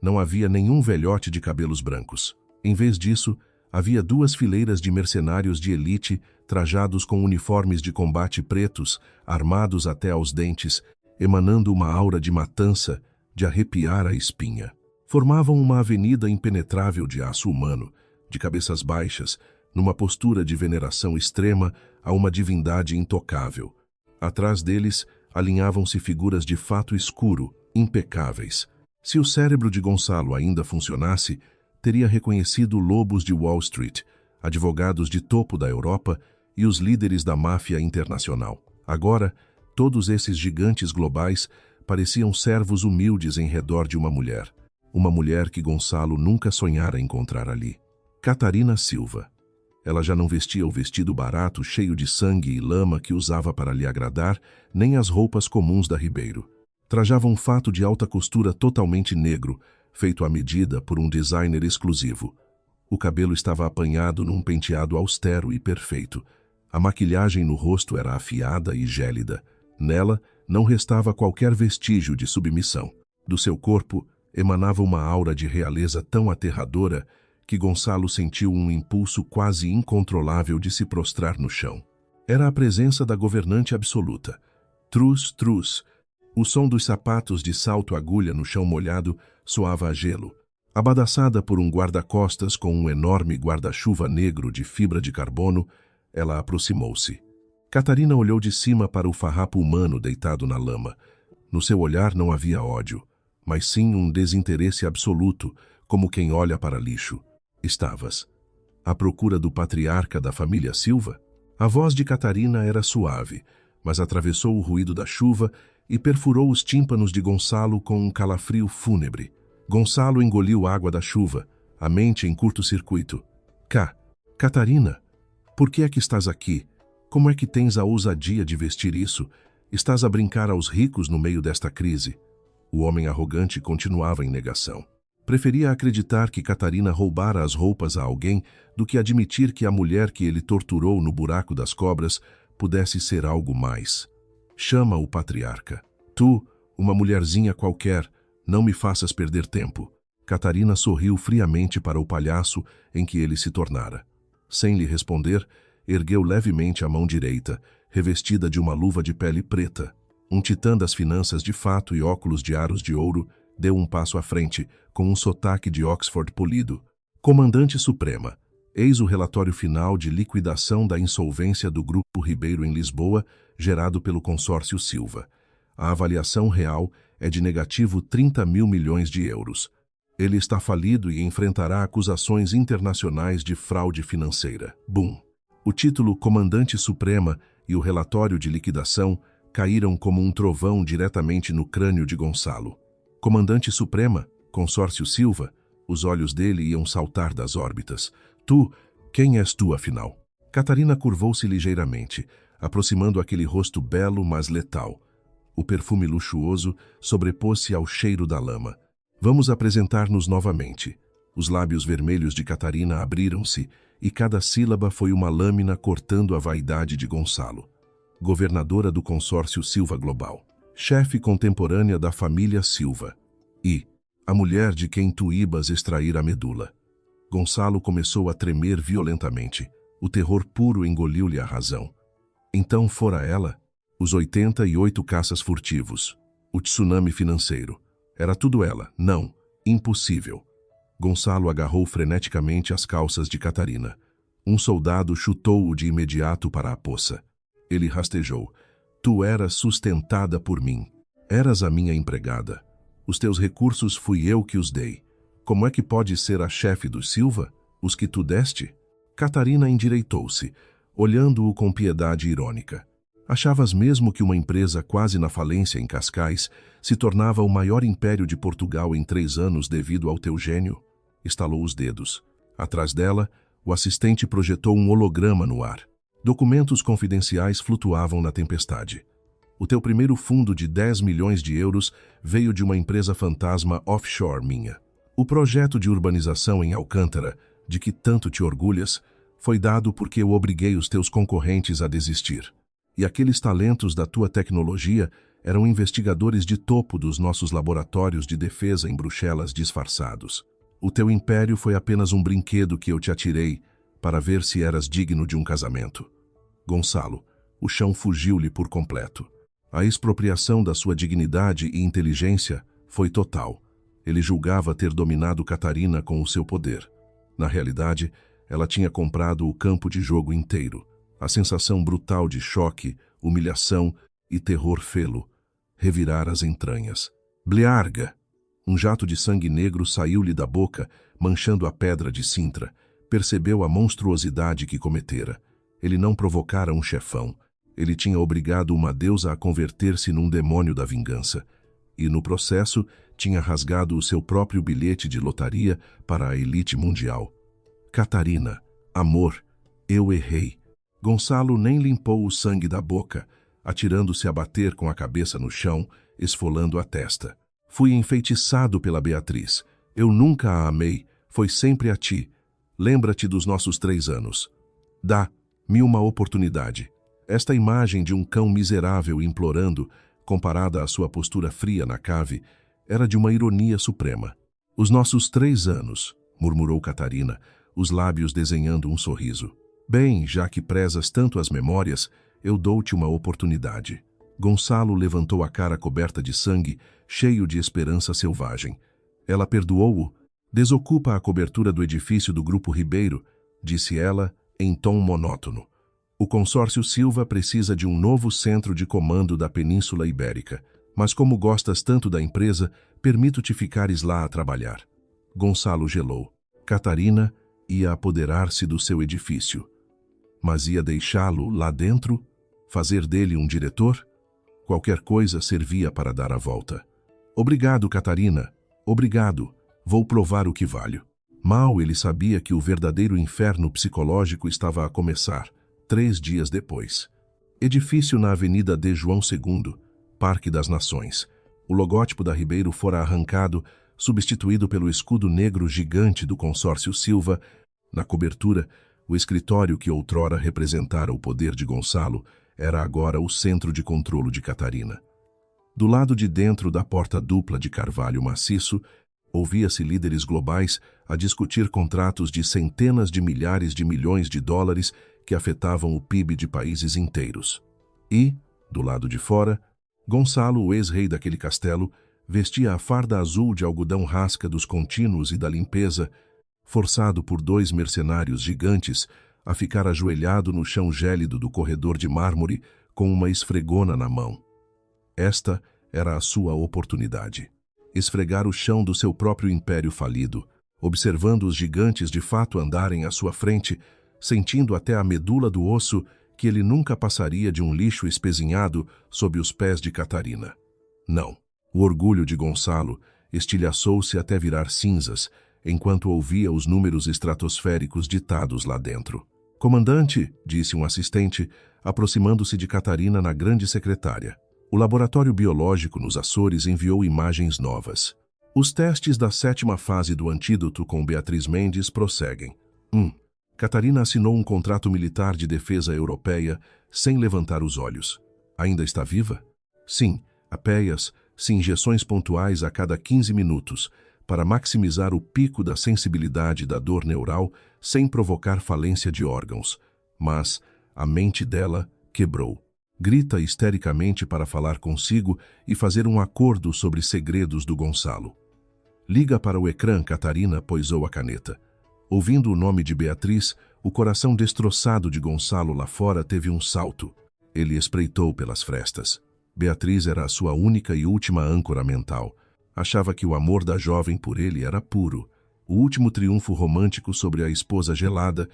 Não havia nenhum velhote de cabelos brancos. Em vez disso, havia duas fileiras de mercenários de elite, trajados com uniformes de combate pretos, armados até aos dentes, emanando uma aura de matança, de arrepiar a espinha. Formavam uma avenida impenetrável de aço humano, de cabeças baixas, numa postura de veneração extrema a uma divindade intocável. Atrás deles, alinhavam-se figuras de fato escuro, impecáveis. Se o cérebro de Gonçalo ainda funcionasse, teria reconhecido lobos de Wall Street, advogados de topo da Europa e os líderes da máfia internacional. Agora, todos esses gigantes globais pareciam servos humildes em redor de uma mulher que Gonçalo nunca sonhara encontrar ali. Catarina Silva. Ela já não vestia o vestido barato, cheio de sangue e lama que usava para lhe agradar, nem as roupas comuns da Ribeiro. Trajava um fato de alta costura totalmente negro, feito à medida por um designer exclusivo. O cabelo estava apanhado num penteado austero e perfeito. A maquilhagem no rosto era afiada e gélida. Nela, não restava qualquer vestígio de submissão. Do seu corpo, emanava uma aura de realeza tão aterradora que Gonçalo sentiu um impulso quase incontrolável de se prostrar no chão. Era a presença da governante absoluta. Trus, trus. O som dos sapatos de salto-agulha no chão molhado soava a gelo. Abadaçada por um guarda-costas com um enorme guarda-chuva negro de fibra de carbono, ela aproximou-se. Catarina olhou de cima para o farrapo humano deitado na lama. No seu olhar não havia ódio, mas sim um desinteresse absoluto, como quem olha para lixo. Estavas à procura do patriarca da família Silva? A voz de Catarina era suave, mas atravessou o ruído da chuva e perfurou os tímpanos de Gonçalo com um calafrio fúnebre. Gonçalo engoliu água da chuva, a mente em curto-circuito. Catarina, por que é que estás aqui? Como é que tens a ousadia de vestir isso? Estás a brincar aos ricos no meio desta crise? O homem arrogante continuava em negação. Preferia acreditar que Catarina roubara as roupas a alguém do que admitir que a mulher que ele torturou no buraco das cobras pudesse ser algo mais. Chama o patriarca. Tu, uma mulherzinha qualquer, não me faças perder tempo. Catarina sorriu friamente para o palhaço em que ele se tornara. Sem lhe responder, ergueu levemente a mão direita, revestida de uma luva de pele preta. Um titã das finanças de fato e óculos de aros de ouro deu um passo à frente, com um sotaque de Oxford polido. Comandante Suprema, eis o relatório final de liquidação da insolvência do Grupo Ribeiro em Lisboa, gerado pelo consórcio Silva. A avaliação real é de negativo 30 mil milhões de euros. Ele está falido e enfrentará acusações internacionais de fraude financeira. Bum! O título Comandante Suprema e o relatório de liquidação caíram como um trovão diretamente no crânio de Gonçalo. Comandante Suprema, consórcio Silva, os olhos dele iam saltar das órbitas. Tu, quem és tu afinal? Catarina curvou-se ligeiramente, aproximando aquele rosto belo, mas letal. O perfume luxuoso sobrepôs-se ao cheiro da lama. Vamos apresentar-nos novamente. Os lábios vermelhos de Catarina abriram-se e cada sílaba foi uma lâmina cortando a vaidade de Gonçalo. Governadora do consórcio Silva Global. Chefe contemporânea da família Silva. E a mulher de quem tu ibas extrair a medula. Gonçalo começou a tremer violentamente. O terror puro engoliu-lhe a razão. Então fora ela? Os 88 caças furtivos. O tsunami financeiro. Era tudo ela. Não. Impossível. Gonçalo agarrou freneticamente as calças de Catarina. Um soldado chutou-o de imediato para a poça. Ele rastejou. Tu eras sustentada por mim. Eras a minha empregada. Os teus recursos fui eu que os dei. Como é que pode ser a chefe dos Silva? Os que tu deste? Catarina endireitou-se, olhando-o com piedade irônica. Achavas mesmo que uma empresa quase na falência em Cascais se tornava o maior império de Portugal em 3 anos devido ao teu gênio? Estalou os dedos. Atrás dela, o assistente projetou um holograma no ar. Documentos confidenciais flutuavam na tempestade. O teu primeiro fundo de 10 milhões de euros veio de uma empresa fantasma offshore minha. O projeto de urbanização em Alcântara, de que tanto te orgulhas, foi dado porque eu obriguei os teus concorrentes a desistir. E aqueles talentos da tua tecnologia eram investigadores de topo dos nossos laboratórios de defesa em Bruxelas disfarçados. O teu império foi apenas um brinquedo que eu te atirei para ver se eras digno de um casamento. Gonçalo, o chão fugiu-lhe por completo. A expropriação da sua dignidade e inteligência foi total. Ele julgava ter dominado Catarina com o seu poder. Na realidade, ela tinha comprado o campo de jogo inteiro. A sensação brutal de choque, humilhação e terror fê-lo revirar as entranhas. Blearga! Um jato de sangue negro saiu-lhe da boca, manchando a pedra de Sintra. Percebeu a monstruosidade que cometera. Ele não provocara um chefão. Ele tinha obrigado uma deusa a converter-se num demônio da vingança. E, no processo, tinha rasgado o seu próprio bilhete de lotaria para a elite mundial. Catarina, amor, eu errei. Gonçalo nem limpou o sangue da boca, atirando-se a bater com a cabeça no chão, esfolando a testa. Fui enfeitiçado pela Beatriz. Eu nunca a amei, foi sempre a ti. Lembra-te dos nossos 3 anos. Dá-me uma oportunidade. Esta imagem de um cão miserável implorando, comparada à sua postura fria na cave, era de uma ironia suprema. Os nossos 3 anos, murmurou Catarina, os lábios desenhando um sorriso. Bem, já que prezas tanto as memórias, eu dou-te uma oportunidade. Gonçalo levantou a cara coberta de sangue, cheio de esperança selvagem. Ela perdoou-o. Desocupa a cobertura do edifício do Grupo Ribeiro, disse ela, em tom monótono. O consórcio Silva precisa de um novo centro de comando da Península Ibérica, mas como gostas tanto da empresa, permito-te ficares lá a trabalhar. Gonçalo gelou. Catarina ia apoderar-se do seu edifício. Mas ia deixá-lo lá dentro? Fazer dele um diretor? Qualquer coisa servia para dar a volta. Obrigado, Catarina. Obrigado. Vou provar o que valho. Mal ele sabia que o verdadeiro inferno psicológico estava a começar, 3 dias depois. Edifício na Avenida de João II, Parque das Nações. O logótipo da Ribeiro fora arrancado, substituído pelo escudo negro gigante do consórcio Silva. Na cobertura, o escritório que outrora representara o poder de Gonçalo era agora o centro de controlo de Catarina. Do lado de dentro da porta dupla de carvalho maciço, ouvia-se líderes globais a discutir contratos de centenas de milhares de milhões de dólares que afetavam o PIB de países inteiros. E, do lado de fora, Gonçalo, o ex-rei daquele castelo, vestia a farda azul de algodão rasca dos contínuos e da limpeza, forçado por 2 mercenários gigantes a ficar ajoelhado no chão gélido do corredor de mármore com uma esfregona na mão. Esta era a sua oportunidade. Esfregar o chão do seu próprio império falido, observando os gigantes de fato andarem à sua frente, sentindo até a medula do osso que ele nunca passaria de um lixo espezinhado sob os pés de Catarina. Não. O orgulho de Gonçalo estilhaçou-se até virar cinzas, enquanto ouvia os números estratosféricos ditados lá dentro. Comandante, disse um assistente, aproximando-se de Catarina na grande secretária. O laboratório biológico nos Açores enviou imagens novas. Os testes da 7ª fase do antídoto com Beatriz Mendes prosseguem. 1. Catarina assinou um contrato militar de defesa europeia sem levantar os olhos. Ainda está viva? Sim, apeias, injeções pontuais a cada 15 minutos, para maximizar o pico da sensibilidade da dor neural sem provocar falência de órgãos. Mas a mente dela quebrou. Grita histericamente para falar consigo e fazer um acordo sobre segredos do Gonçalo. Liga para o ecrã, Catarina poisou a caneta. Ouvindo o nome de Beatriz, o coração destroçado de Gonçalo lá fora teve um salto. Ele espreitou pelas frestas. Beatriz era a sua única e última âncora mental. Achava que o amor da jovem por ele era puro. O último triunfo romântico sobre a esposa gelada,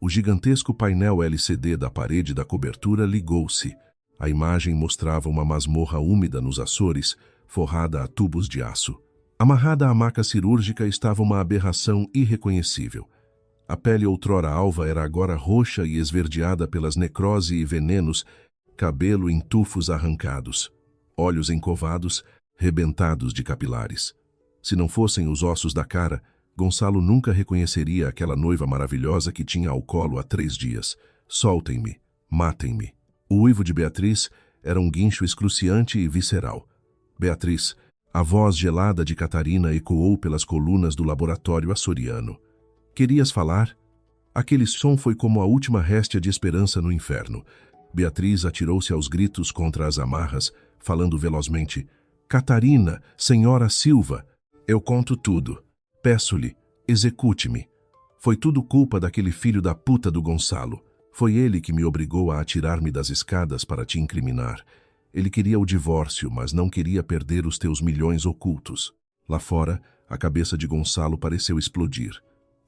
o gigantesco painel LCD da parede da cobertura ligou-se. A imagem mostrava uma masmorra úmida nos Açores, forrada a tubos de aço. Amarrada à maca cirúrgica estava uma aberração irreconhecível. A pele outrora alva era agora roxa e esverdeada pelas necrose e venenos, cabelo em tufos arrancados, olhos encovados, rebentados de capilares. Se não fossem os ossos da cara, Gonçalo nunca reconheceria aquela noiva maravilhosa que tinha ao colo há 3 dias. Soltem-me, matem-me. O uivo de Beatriz era um guincho excruciante e visceral. Beatriz, a voz gelada de Catarina ecoou pelas colunas do laboratório açoriano. Querias falar? Aquele som foi como a última réstia de esperança no inferno. Beatriz atirou-se aos gritos contra as amarras, falando velozmente: Catarina, senhora Silva, eu conto tudo. Peço-lhe, execute-me. Foi tudo culpa daquele filho da puta do Gonçalo. Foi ele que me obrigou a atirar-me das escadas para te incriminar. Ele queria o divórcio, mas não queria perder os teus milhões ocultos. Lá fora, a cabeça de Gonçalo pareceu explodir.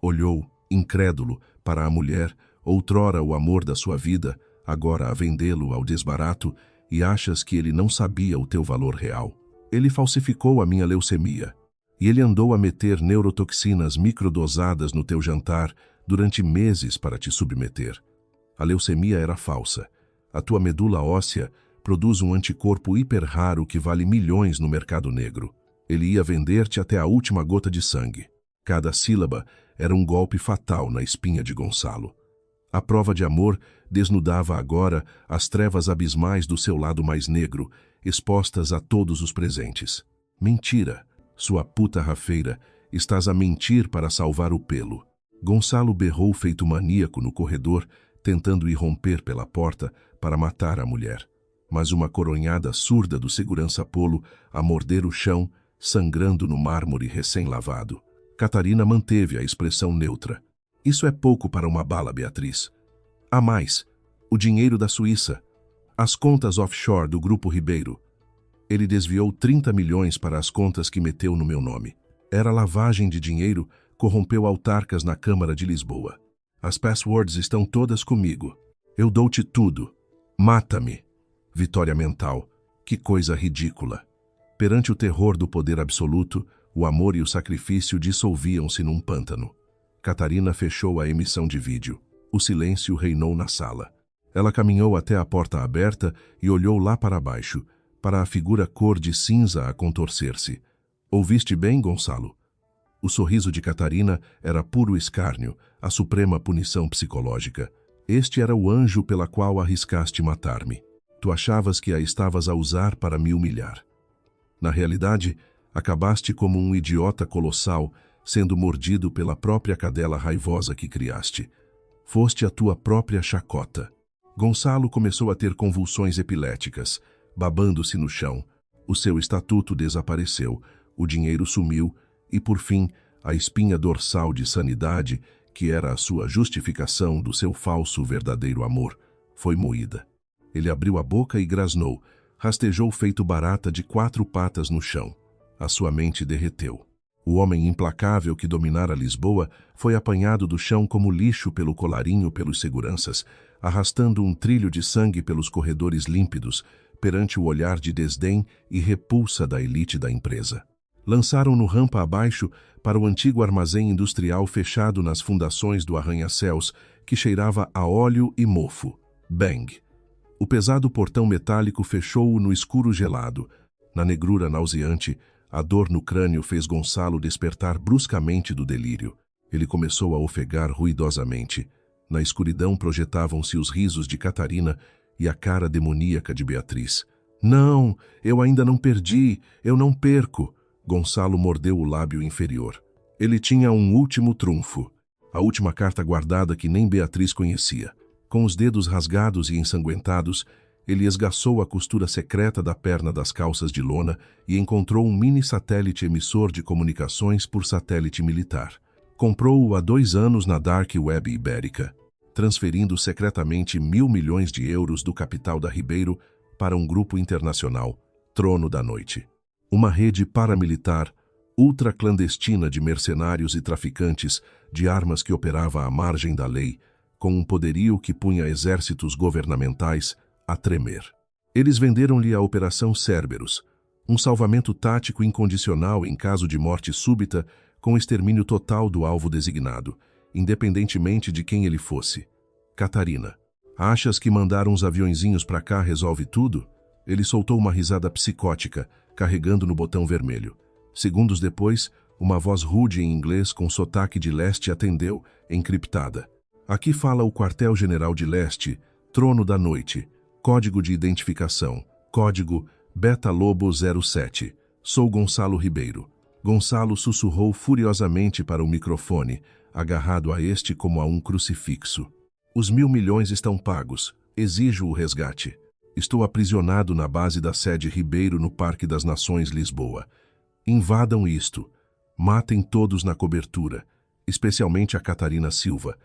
Olhou, incrédulo, para a mulher, outrora o amor da sua vida, agora a vendê-lo ao desbarato, e achas que ele não sabia o teu valor real. Ele falsificou a minha leucemia. E ele andou a meter neurotoxinas microdosadas no teu jantar durante meses para te submeter. A leucemia era falsa. A tua medula óssea produz um anticorpo hiper raro que vale milhões no mercado negro. Ele ia vender-te até a última gota de sangue. Cada sílaba era um golpe fatal na espinha de Gonçalo. A prova de amor desnudava agora as trevas abismais do seu lado mais negro, expostas a todos os presentes. Mentira, sua puta rafeira, estás a mentir para salvar o pelo. Gonçalo berrou feito maníaco no corredor, tentando irromper pela porta para matar a mulher. Mas uma coronhada surda do segurança polo a morder o chão, sangrando no mármore recém-lavado. Catarina manteve a expressão neutra. Isso é pouco para uma bala, Beatriz. Há mais. O dinheiro da Suíça. As contas offshore do Grupo Ribeiro. Ele desviou 30 milhões para as contas que meteu no meu nome. Era lavagem de dinheiro, corrompeu autarcas na Câmara de Lisboa. As passwords estão todas comigo. Eu dou-te tudo. Mata-me. Vitória mental. Que coisa ridícula. Perante o terror do poder absoluto, o amor e o sacrifício dissolviam-se num pântano. Catarina fechou a emissão de vídeo. O silêncio reinou na sala. Ela caminhou até a porta aberta e olhou lá para baixo, para a figura cor de cinza a contorcer-se. Ouviste bem, Gonçalo? O sorriso de Catarina era puro escárnio, a suprema punição psicológica. Este era o anjo pela qual arriscaste matar-me. Tu achavas que a estavas a usar para me humilhar. Na realidade, acabaste como um idiota colossal, sendo mordido pela própria cadela raivosa que criaste. Foste a tua própria chacota. Gonçalo começou a ter convulsões epiléticas, babando-se no chão. O seu estatuto desapareceu, o dinheiro sumiu e, por fim, a espinha dorsal de sanidade, que era a sua justificação do seu falso verdadeiro amor, foi moída. Ele abriu a boca e grasnou, rastejou feito barata de 4 patas no chão. A sua mente derreteu. O homem implacável que dominara Lisboa foi apanhado do chão como lixo pelo colarinho pelos seguranças, arrastando um trilho de sangue pelos corredores límpidos, perante o olhar de desdém e repulsa da elite da empresa. Lançaram-no rampa abaixo para o antigo armazém industrial fechado nas fundações do arranha-céus, que cheirava a óleo e mofo. Bang! O pesado portão metálico fechou-o no escuro gelado. Na negrura nauseante, a dor no crânio fez Gonçalo despertar bruscamente do delírio. Ele começou a ofegar ruidosamente. Na escuridão projetavam-se os risos de Catarina e a cara demoníaca de Beatriz. Não, eu ainda não perdi, eu não perco. Gonçalo mordeu o lábio inferior. Ele tinha um último trunfo. A última carta guardada que nem Beatriz conhecia. Com os dedos rasgados e ensanguentados, ele esgaçou a costura secreta da perna das calças de lona e encontrou um mini-satélite emissor de comunicações por satélite militar. Comprou-o há 2 anos na Dark Web Ibérica, transferindo secretamente €1.000 milhões do capital da Ribeiro para um grupo internacional, Trono da Noite. Uma rede paramilitar, ultra-clandestina de mercenários e traficantes de armas que operava à margem da lei, com um poderio que punha exércitos governamentais a tremer. Eles venderam-lhe a Operação Cerberus, um salvamento tático incondicional em caso de morte súbita, com extermínio total do alvo designado, independentemente de quem ele fosse. Catarina, achas que mandar uns aviõezinhos pra cá resolve tudo? Ele soltou uma risada psicótica, carregando no botão vermelho. Segundos depois, uma voz rude em inglês com sotaque de leste atendeu, encriptada. Aqui fala o quartel-general de leste, Trono da Noite. Código de identificação. Código Beta Lobo 07. Sou Gonçalo Ribeiro. Gonçalo sussurrou furiosamente para o microfone, agarrado a este como a um crucifixo. Os $1.000 milhões estão pagos. Exijo o resgate. Estou aprisionado na base da sede Ribeiro no Parque das Nações, Lisboa. Invadam isto. Matem todos na cobertura, especialmente a Catarina Silva.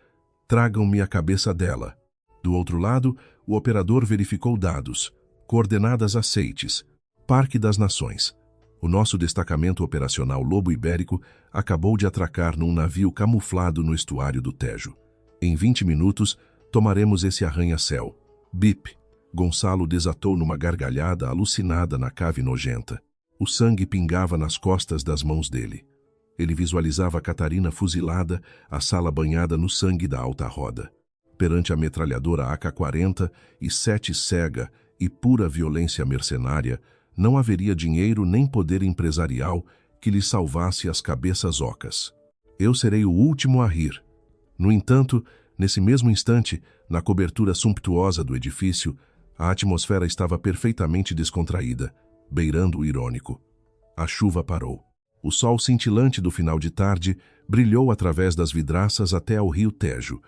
Tragam-me a cabeça dela. Do outro lado, o operador verificou dados. Coordenadas aceites. Parque das Nações. O nosso destacamento operacional Lobo Ibérico acabou de atracar num navio camuflado no estuário do Tejo. Em 20 minutos, tomaremos esse arranha-céu. Bip! Gonçalo desatou numa gargalhada alucinada na cave nojenta. O sangue pingava nas costas das mãos dele. Ele visualizava a Catarina fuzilada, a sala banhada no sangue da alta roda. Perante a metralhadora AK-40 e 7 cega e pura violência mercenária, não haveria dinheiro nem poder empresarial que lhe salvasse as cabeças ocas. Eu serei o último a rir. No entanto, nesse mesmo instante, na cobertura sumptuosa do edifício, a atmosfera estava perfeitamente descontraída, beirando o irônico. A chuva parou. O sol cintilante do final de tarde brilhou através das vidraças até ao rio Tejo.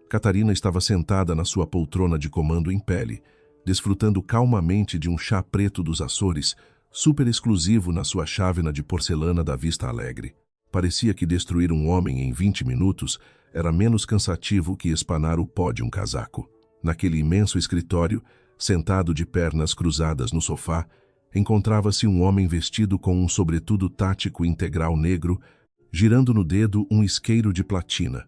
Catarina estava sentada na sua poltrona de comando em pele, desfrutando calmamente de um chá preto dos Açores, super exclusivo na sua chávena de porcelana da Vista Alegre. Parecia que destruir um homem em 20 minutos era menos cansativo que espanar o pó de um casaco. Naquele imenso escritório, sentado de pernas cruzadas no sofá, encontrava-se um homem vestido com um sobretudo tático integral negro, girando no dedo um isqueiro de platina.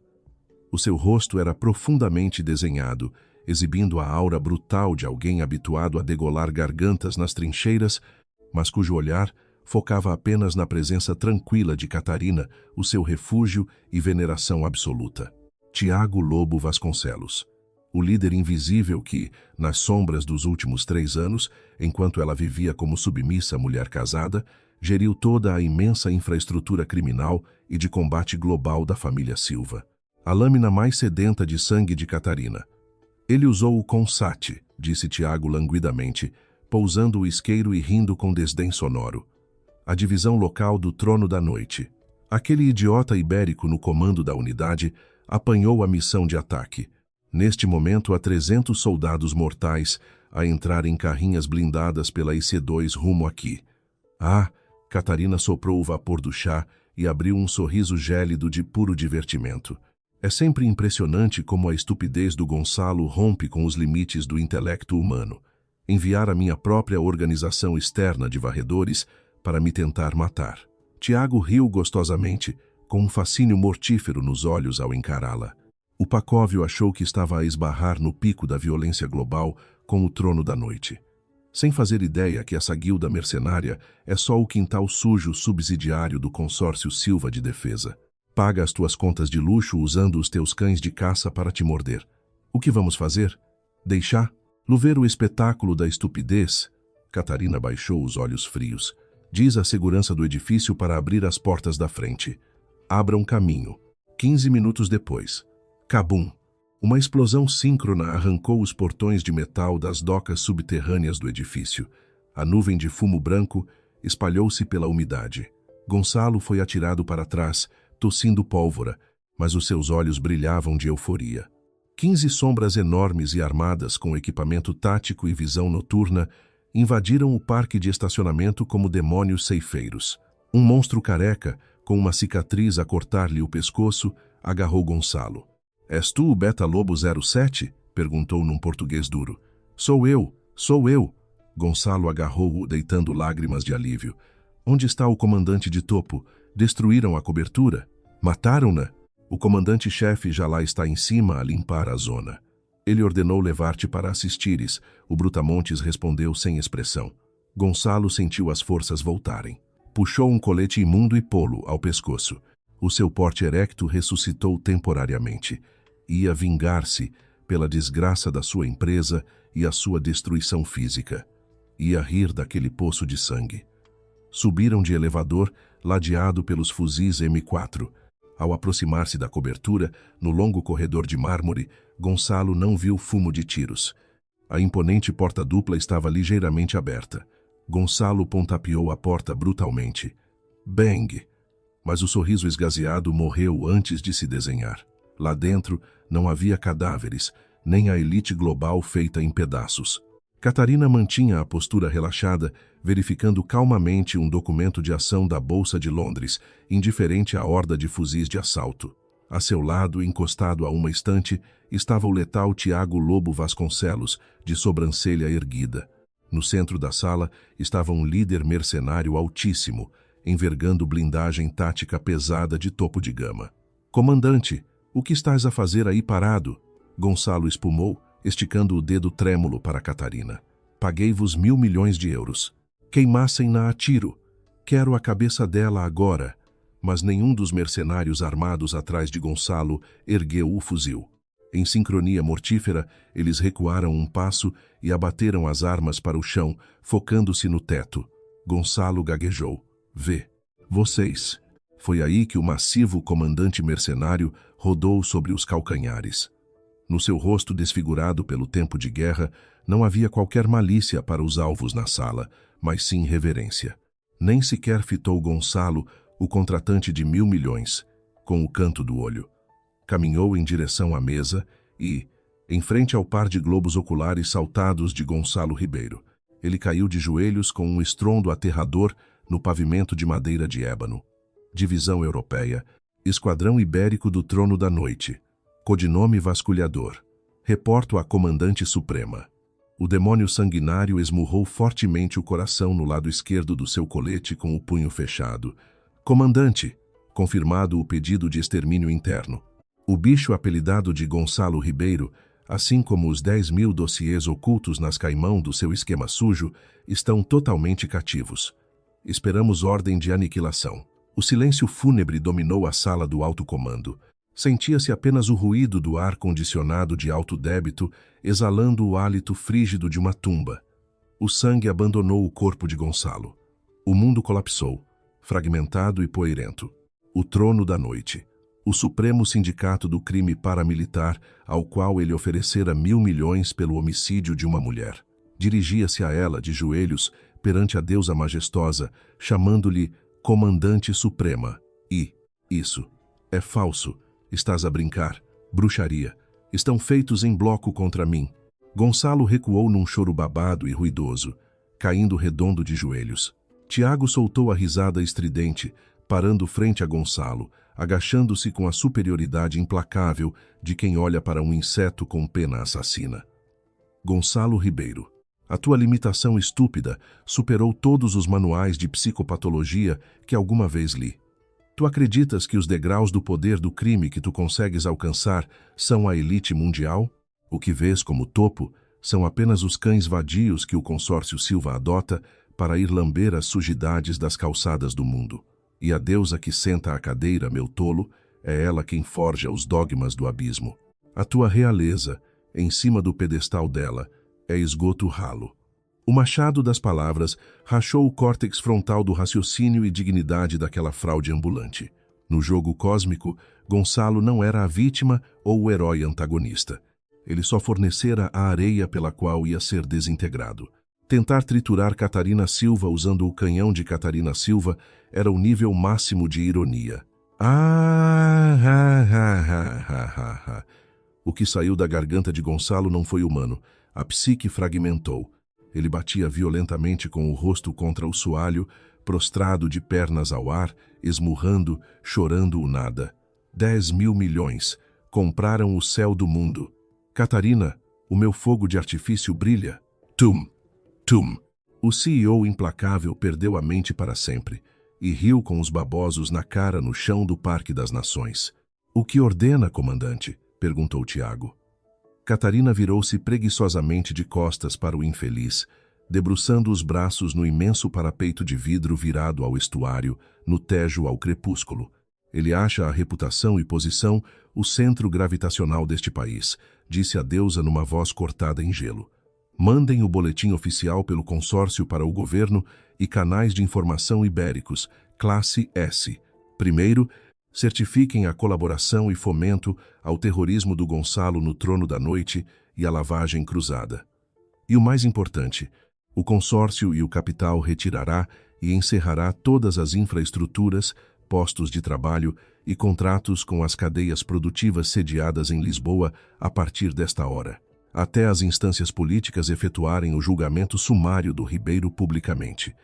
O seu rosto era profundamente desenhado, exibindo a aura brutal de alguém habituado a degolar gargantas nas trincheiras, mas cujo olhar focava apenas na presença tranquila de Catarina, o seu refúgio e veneração absoluta. Tiago Lobo Vasconcelos. O líder invisível que, nas sombras dos últimos 3 anos, enquanto ela vivia como submissa mulher casada, geriu toda a imensa infraestrutura criminal e de combate global da família Silva. A lâmina mais sedenta de sangue de Catarina. Ele usou o Consat, disse Tiago languidamente, pousando o isqueiro e rindo com desdém sonoro. A divisão local do Trono da Noite. Aquele idiota ibérico no comando da unidade apanhou a missão de ataque. Neste momento, há 300 soldados mortais a entrar em carrinhas blindadas pela IC-2 rumo aqui. Ah! Catarina soprou o vapor do chá e abriu um sorriso gélido de puro divertimento. É sempre impressionante como a estupidez do Gonçalo rompe com os limites do intelecto humano. Enviar a minha própria organização externa de varredores para me tentar matar. Tiago riu gostosamente, com um fascínio mortífero nos olhos ao encará-la. O Pacóvio achou que estava a esbarrar no pico da violência global com o Trono da Noite. sem fazer ideia que essa guilda mercenária é só o quintal sujo subsidiário do consórcio Silva de Defesa. Paga as tuas contas de luxo usando os teus cães de caça para te morder. O que vamos fazer? Deixar? Ver o espetáculo da estupidez? Catarina baixou os olhos frios. Diz a segurança do edifício para abrir as portas da frente. Abram caminho. 15 minutos depois. Cabum! Uma explosão síncrona arrancou os portões de metal das docas subterrâneas do edifício. A nuvem de fumo branco espalhou-se pela umidade. Gonçalo foi atirado para trás, tossindo pólvora, mas os seus olhos brilhavam de euforia. 15 sombras enormes e armadas com equipamento tático e visão noturna invadiram o parque de estacionamento como demônios ceifeiros. Um monstro careca, com uma cicatriz a cortar-lhe o pescoço, agarrou Gonçalo. És tu o Beta Lobo 07? Perguntou num português duro. Sou eu, sou eu. Gonçalo agarrou-o, deitando lágrimas de alívio. Onde está o comandante de topo? Destruíram a cobertura? Mataram-na? O comandante-chefe já lá está em cima a limpar a zona. Ele ordenou levar-te para assistires. O Brutamontes respondeu sem expressão. Gonçalo sentiu as forças voltarem. Puxou um colete imundo e pô-lo ao pescoço. O seu porte erecto ressuscitou temporariamente. Ia vingar-se pela desgraça da sua empresa e a sua destruição física. Ia rir daquele poço de sangue. Subiram de elevador, ladeado pelos fuzis M4. Ao aproximar-se da cobertura, no longo corredor de mármore, Gonçalo não viu fumo de tiros. A imponente porta dupla estava ligeiramente aberta. Gonçalo pontapeou a porta brutalmente. Bang! Mas o sorriso esgazeado morreu antes de se desenhar. Lá dentro não havia cadáveres, nem a elite global feita em pedaços. Catarina mantinha a postura relaxada, verificando calmamente um documento de ação da Bolsa de Londres, indiferente à horda de fuzis de assalto. A seu lado, encostado a uma estante, estava o letal Tiago Lobo Vasconcelos, de sobrancelha erguida. No centro da sala estava um líder mercenário altíssimo, envergando blindagem tática pesada de topo de gama. Comandante, o que estás a fazer aí parado? Gonçalo espumou, esticando o dedo trêmulo para Catarina. Paguei-vos 1.000 milhões de euros. Queimassem-na a tiro. Quero a cabeça dela agora. Mas nenhum dos mercenários armados atrás de Gonçalo ergueu o fuzil. Em sincronia mortífera, eles recuaram um passo e abateram as armas para o chão, focando-se no teto. Gonçalo gaguejou. Vê. Vocês. Foi aí que o massivo comandante mercenário rodou sobre os calcanhares. No seu rosto desfigurado pelo tempo de guerra, não havia qualquer malícia para os alvos na sala, mas sim reverência. Nem sequer fitou Gonçalo, o contratante de 1.000 milhões, com o canto do olho. Caminhou em direção à mesa e, em frente ao par de globos oculares saltados de Gonçalo Ribeiro, ele caiu de joelhos com um estrondo aterrador no pavimento de madeira de ébano. Divisão Europeia, Esquadrão Ibérico do Trono da Noite, codinome Vasculhador. Reporto à Comandante Suprema. O demônio sanguinário esmurrou fortemente o coração no lado esquerdo do seu colete com o punho fechado. Comandante, confirmado o pedido de extermínio interno. O bicho apelidado de Gonçalo Ribeiro, assim como os 10.000 dossiês ocultos nas caimão do seu esquema sujo, estão totalmente cativos. Esperamos ordem de aniquilação. O silêncio fúnebre dominou a sala do alto comando. Sentia-se apenas o ruído do ar-condicionado de alto débito, exalando o hálito frígido de uma tumba. O sangue abandonou o corpo de Gonçalo. O mundo colapsou, fragmentado e poeirento. O trono da noite. O supremo sindicato do crime paramilitar, ao qual ele oferecera 1.000 milhões pelo homicídio de uma mulher. Dirigia-se a ela de joelhos perante a deusa majestosa, chamando-lhe Comandante Suprema. E, isso, é falso. Estás a brincar. Bruxaria. Estão feitos em bloco contra mim. Gonçalo recuou num choro babado e ruidoso, caindo redondo de joelhos. Tiago soltou a risada estridente, parando frente a Gonçalo, agachando-se com a superioridade implacável de quem olha para um inseto com pena assassina. Gonçalo Ribeiro. A tua limitação estúpida superou todos os manuais de psicopatologia que alguma vez li. Tu acreditas que os degraus do poder do crime que tu consegues alcançar são a elite mundial? O que vês como topo São apenas os cães vadios que o consórcio Silva adota para ir lamber as sujidades das calçadas do mundo. E a deusa que senta à cadeira, meu tolo, é ela quem forja os dogmas do abismo. A tua realeza, em cima do pedestal dela, é esgoto ralo. O machado das palavras rachou o córtex frontal do raciocínio e dignidade daquela fraude ambulante. No jogo cósmico, Gonçalo não era a vítima ou o herói antagonista. Ele só fornecera a areia pela qual ia ser desintegrado. Tentar triturar Catarina Silva usando o canhão de Catarina Silva era o nível máximo de ironia. O que saiu da garganta de Gonçalo não foi humano. A psique fragmentou. Ele batia violentamente com o rosto contra o soalho, prostrado de pernas ao ar, esmurrando, chorando o nada. 10.000 milhões. Compraram o céu do mundo. Catarina, o meu fogo de artifício brilha. Tum, tum. O CEO implacável perdeu a mente para sempre e riu com os babosos na cara no chão do Parque das Nações. O que ordena, comandante? Perguntou Tiago. Catarina virou-se preguiçosamente de costas para o infeliz, debruçando os braços no imenso parapeito de vidro virado ao estuário, no Tejo ao crepúsculo. Ele acha a reputação e posição o centro gravitacional deste país, disse a deusa numa voz cortada em gelo. Mandem o boletim oficial pelo consórcio para o governo e canais de informação ibéricos, classe S. Primeiro, certifiquem a colaboração e fomento ao terrorismo do Gonçalo no trono da noite e a lavagem cruzada. E o mais importante, o consórcio e o capital retirará e encerrará todas as infraestruturas, postos de trabalho e contratos com as cadeias produtivas sediadas em Lisboa a partir desta hora, até as instâncias políticas efetuarem o julgamento sumário do Ribeiro publicamente.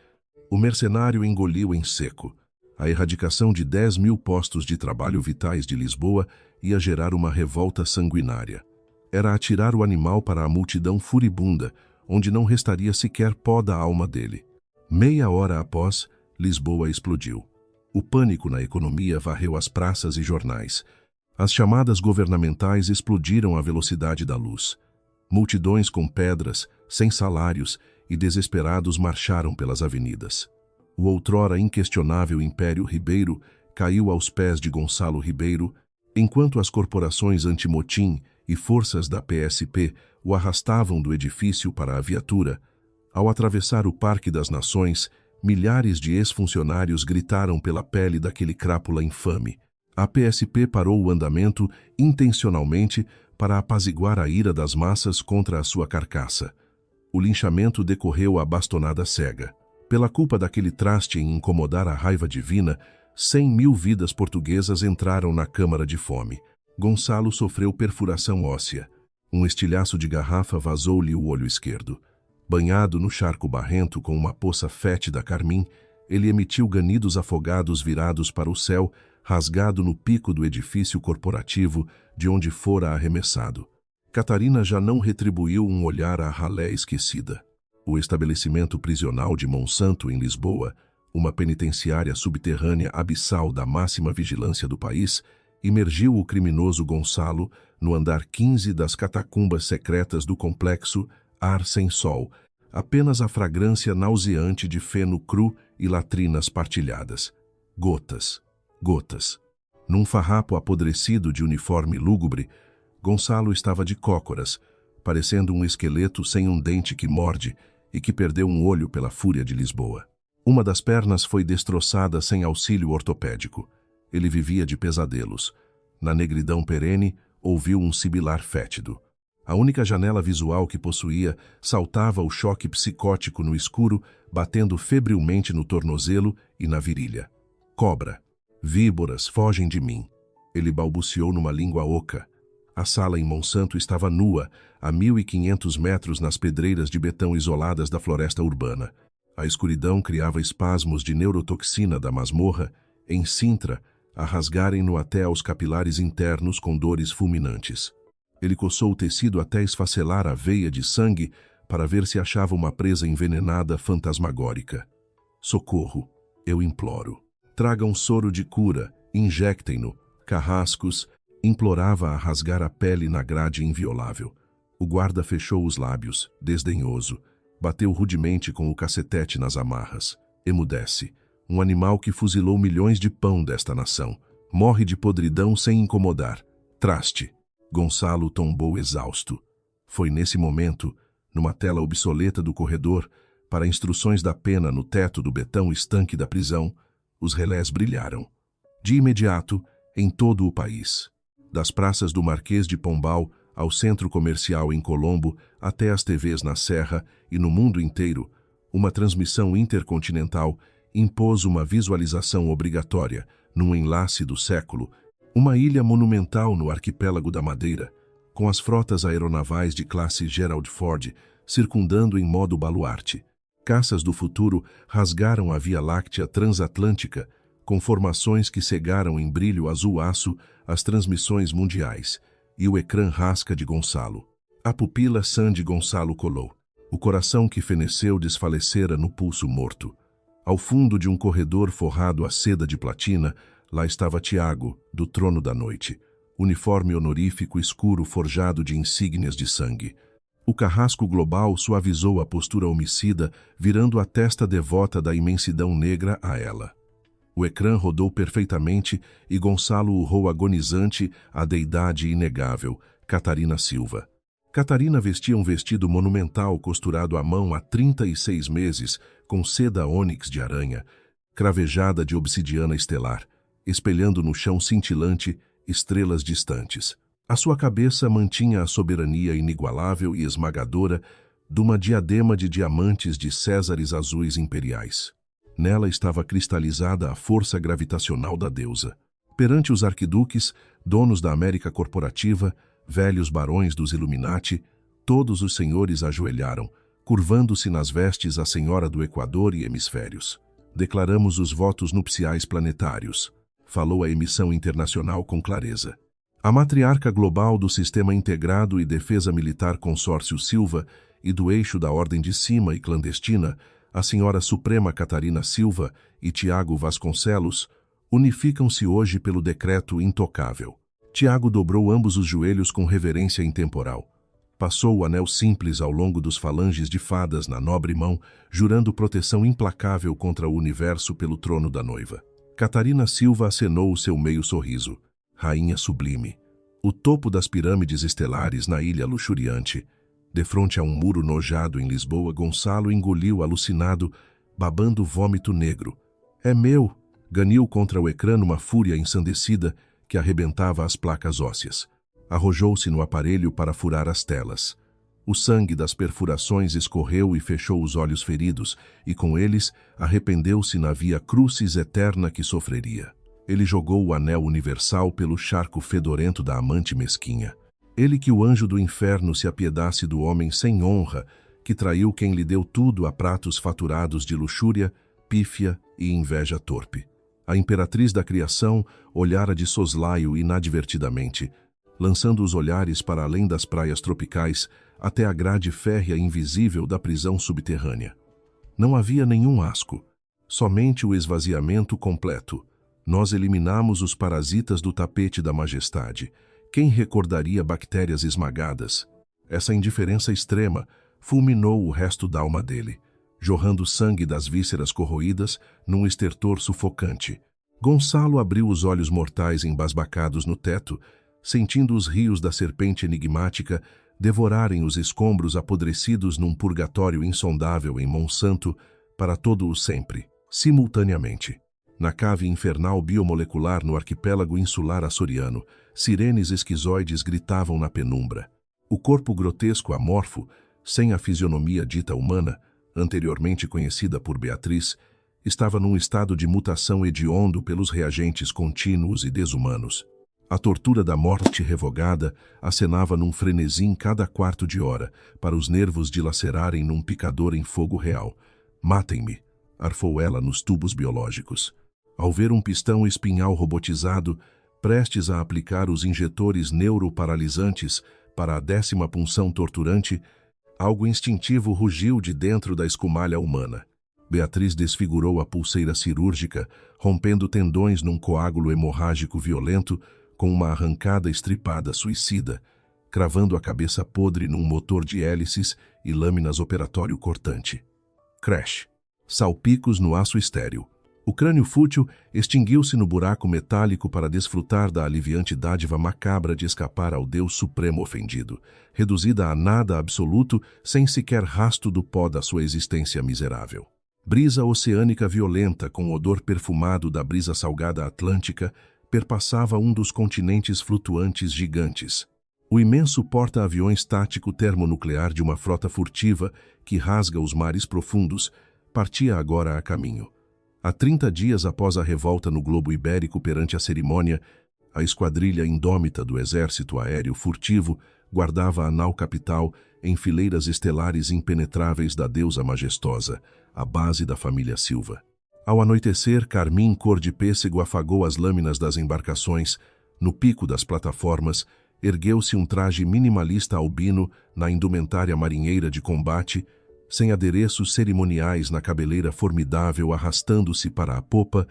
O mercenário engoliu em seco. A erradicação de 10.000 postos de trabalho vitais de Lisboa ia gerar uma revolta sanguinária. Era atirar o animal para a multidão furibunda, onde não restaria sequer pó da alma dele. Meia hora após, Lisboa explodiu. O pânico na economia varreu as praças e jornais. As chamadas governamentais explodiram à velocidade da luz. Multidões com pedras, sem salários e desesperados marcharam pelas avenidas. O outrora inquestionável Império Ribeiro caiu aos pés de Gonçalo Ribeiro, enquanto as corporações antimotim e forças da PSP o arrastavam do edifício para a viatura. Ao atravessar o Parque das Nações, milhares de ex-funcionários gritaram pela pele daquele crápula infame. A PSP parou o andamento intencionalmente para apaziguar a ira das massas contra a sua carcaça. O linchamento decorreu à bastonada cega. Pela culpa daquele traste em incomodar a raiva divina, 100.000 vidas portuguesas entraram na câmara de fome. Gonçalo sofreu perfuração óssea. Um estilhaço de garrafa vazou-lhe o olho esquerdo. Banhado no charco barrento com uma poça fétida carmim, ele emitiu ganidos afogados virados para o céu, rasgado no pico do edifício corporativo de onde fora arremessado. Catarina já não retribuiu um olhar à ralé esquecida. O estabelecimento prisional de Monsanto, em Lisboa, uma penitenciária subterrânea abissal da máxima vigilância do país, imergiu o criminoso Gonçalo no andar 15 das catacumbas secretas do complexo Ar Sem Sol, apenas a fragrância nauseante de feno cru e latrinas partilhadas. Gotas, gotas. Num farrapo apodrecido de uniforme lúgubre, Gonçalo estava de cócoras, parecendo um esqueleto sem um dente que morde e que perdeu um olho pela fúria de Lisboa. Uma das pernas foi destroçada sem auxílio ortopédico. Ele vivia de pesadelos. Na negridão perene, ouviu um sibilar fétido. A única janela visual que possuía saltava o choque psicótico no escuro, batendo febrilmente no tornozelo e na virilha. Cobra. Víboras, fogem de mim. Ele balbuciou numa língua oca. A sala em Monsanto estava nua, a 1.500 metros nas pedreiras de betão isoladas da floresta urbana. A escuridão criava espasmos de neurotoxina da masmorra, em Sintra, a rasgarem-no até aos capilares internos com dores fulminantes. Ele coçou o tecido até esfacelar a veia de sangue para ver se achava uma presa envenenada fantasmagórica. Socorro, eu imploro. Tragam soro de cura, injectem-no, carrascos, implorava a rasgar a pele na grade inviolável. O guarda fechou os lábios, desdenhoso. Bateu rudemente com o cacetete nas amarras. Emudece. Um animal que fuzilou milhões de pão desta nação. Morre de podridão sem incomodar. Traste. Gonçalo tombou exausto. Foi nesse momento, numa tela obsoleta do corredor, para instruções da pena no teto do betão estanque da prisão, os relés brilharam. De imediato, em todo o país. Das praças do Marquês de Pombal ao centro comercial em Colombo, até as TVs na Serra e no mundo inteiro, uma transmissão intercontinental impôs uma visualização obrigatória, num enlace do século, uma ilha monumental no arquipélago da Madeira, com as frotas aeronavais de classe Gerald Ford circundando em modo baluarte. Caças do futuro rasgaram a Via Láctea transatlântica, com formações que cegaram em brilho azul-aço as transmissões mundiais, e o ecrã rasca de Gonçalo. A pupila sã de Gonçalo colou. O coração que feneceu desfalecera no pulso morto. Ao fundo de um corredor forrado a seda de platina, lá estava Tiago, do trono da noite, uniforme honorífico escuro forjado de insígnias de sangue. O carrasco global suavizou a postura homicida, virando a testa devota da imensidão negra a ela. O ecrã rodou perfeitamente e Gonçalo urrou agonizante a deidade inegável, Catarina Silva. Catarina vestia um vestido monumental costurado à mão há 36 meses, com seda ônix de aranha, cravejada de obsidiana estelar, espelhando no chão cintilante estrelas distantes. A sua cabeça mantinha a soberania inigualável e esmagadora de uma diadema de diamantes de césares azuis imperiais. Nela estava cristalizada a força gravitacional da deusa. Perante os arquiduques, donos da América corporativa, velhos barões dos Illuminati, todos os senhores ajoelharam, curvando-se nas vestes a Senhora do Equador e Hemisférios. Declaramos os votos nupciais planetários, falou a emissão internacional com clareza. A matriarca global do Sistema Integrado e Defesa Militar Consórcio Silva e do eixo da Ordem de Cima e Clandestina, a Senhora Suprema Catarina Silva e Tiago Vasconcelos, unificam-se hoje pelo decreto intocável. Tiago dobrou ambos os joelhos com reverência intemporal. Passou o anel simples ao longo dos falanges de fadas na nobre mão, jurando proteção implacável contra o universo pelo trono da noiva. Catarina Silva acenou o seu meio sorriso. Rainha sublime. O topo das pirâmides estelares na ilha luxuriante. Defronte a um muro nojado em Lisboa, Gonçalo engoliu alucinado, babando vômito negro. É meu! Ganiu contra o ecrã numa fúria ensandecida que arrebentava as placas ósseas. Arrojou-se no aparelho para furar as telas. O sangue das perfurações escorreu e fechou os olhos feridos, e com eles arrependeu-se na via crucis eterna que sofreria. Ele jogou o anel universal pelo charco fedorento da amante mesquinha. Ele que o anjo do inferno se apiedasse do homem sem honra, que traiu quem lhe deu tudo a pratos faturados de luxúria, pífia e inveja torpe. A imperatriz da criação olhara de soslaio inadvertidamente, lançando os olhares para além das praias tropicais até a grade férrea invisível da prisão subterrânea. Não havia nenhum asco, somente o esvaziamento completo. Nós eliminamos os parasitas do tapete da majestade. Quem recordaria bactérias esmagadas? Essa indiferença extrema fulminou o resto da alma dele, jorrando sangue das vísceras corroídas num estertor sufocante. Gonçalo abriu os olhos mortais embasbacados no teto, sentindo os rios da serpente enigmática devorarem os escombros apodrecidos num purgatório insondável em Monsanto para todo o sempre, simultaneamente. Na cave infernal biomolecular no arquipélago insular açoriano, sirenes esquizoides gritavam na penumbra. O corpo grotesco amorfo, sem a fisionomia dita humana, anteriormente conhecida por Beatriz, estava num estado de mutação hediondo pelos reagentes contínuos e desumanos. A tortura da morte revogada acenava num frenesi em cada quarto de hora, para os nervos dilacerarem num picador em fogo real. Matem-me, arfou ela nos tubos biológicos. Ao ver um pistão espinhal robotizado, prestes a aplicar os injetores neuroparalisantes para a 10ª punção torturante, algo instintivo rugiu de dentro da escumalha humana. Beatriz desfigurou a pulseira cirúrgica, rompendo tendões num coágulo hemorrágico violento, com uma arrancada estripada suicida, cravando a cabeça podre num motor de hélices e lâminas operatório cortante. Crash. Salpicos no aço estéril. O crânio fútil extinguiu-se no buraco metálico para desfrutar da aliviante dádiva macabra de escapar ao Deus Supremo ofendido, reduzida a nada absoluto sem sequer rasto do pó da sua existência miserável. Brisa oceânica violenta com o odor perfumado da brisa salgada atlântica perpassava um dos continentes flutuantes gigantes. O imenso porta-aviões tático termonuclear de uma frota furtiva que rasga os mares profundos partia agora a caminho. Há 30 dias após a revolta no globo ibérico perante a cerimônia, a esquadrilha indômita do exército aéreo furtivo guardava a nau capital em fileiras estelares impenetráveis da deusa majestosa, a base da família Silva. Ao anoitecer, carmim cor de pêssego afagou as lâminas das embarcações. No pico das plataformas, ergueu-se um traje minimalista albino na indumentária marinheira de combate, sem adereços cerimoniais na cabeleira formidável arrastando-se para a popa,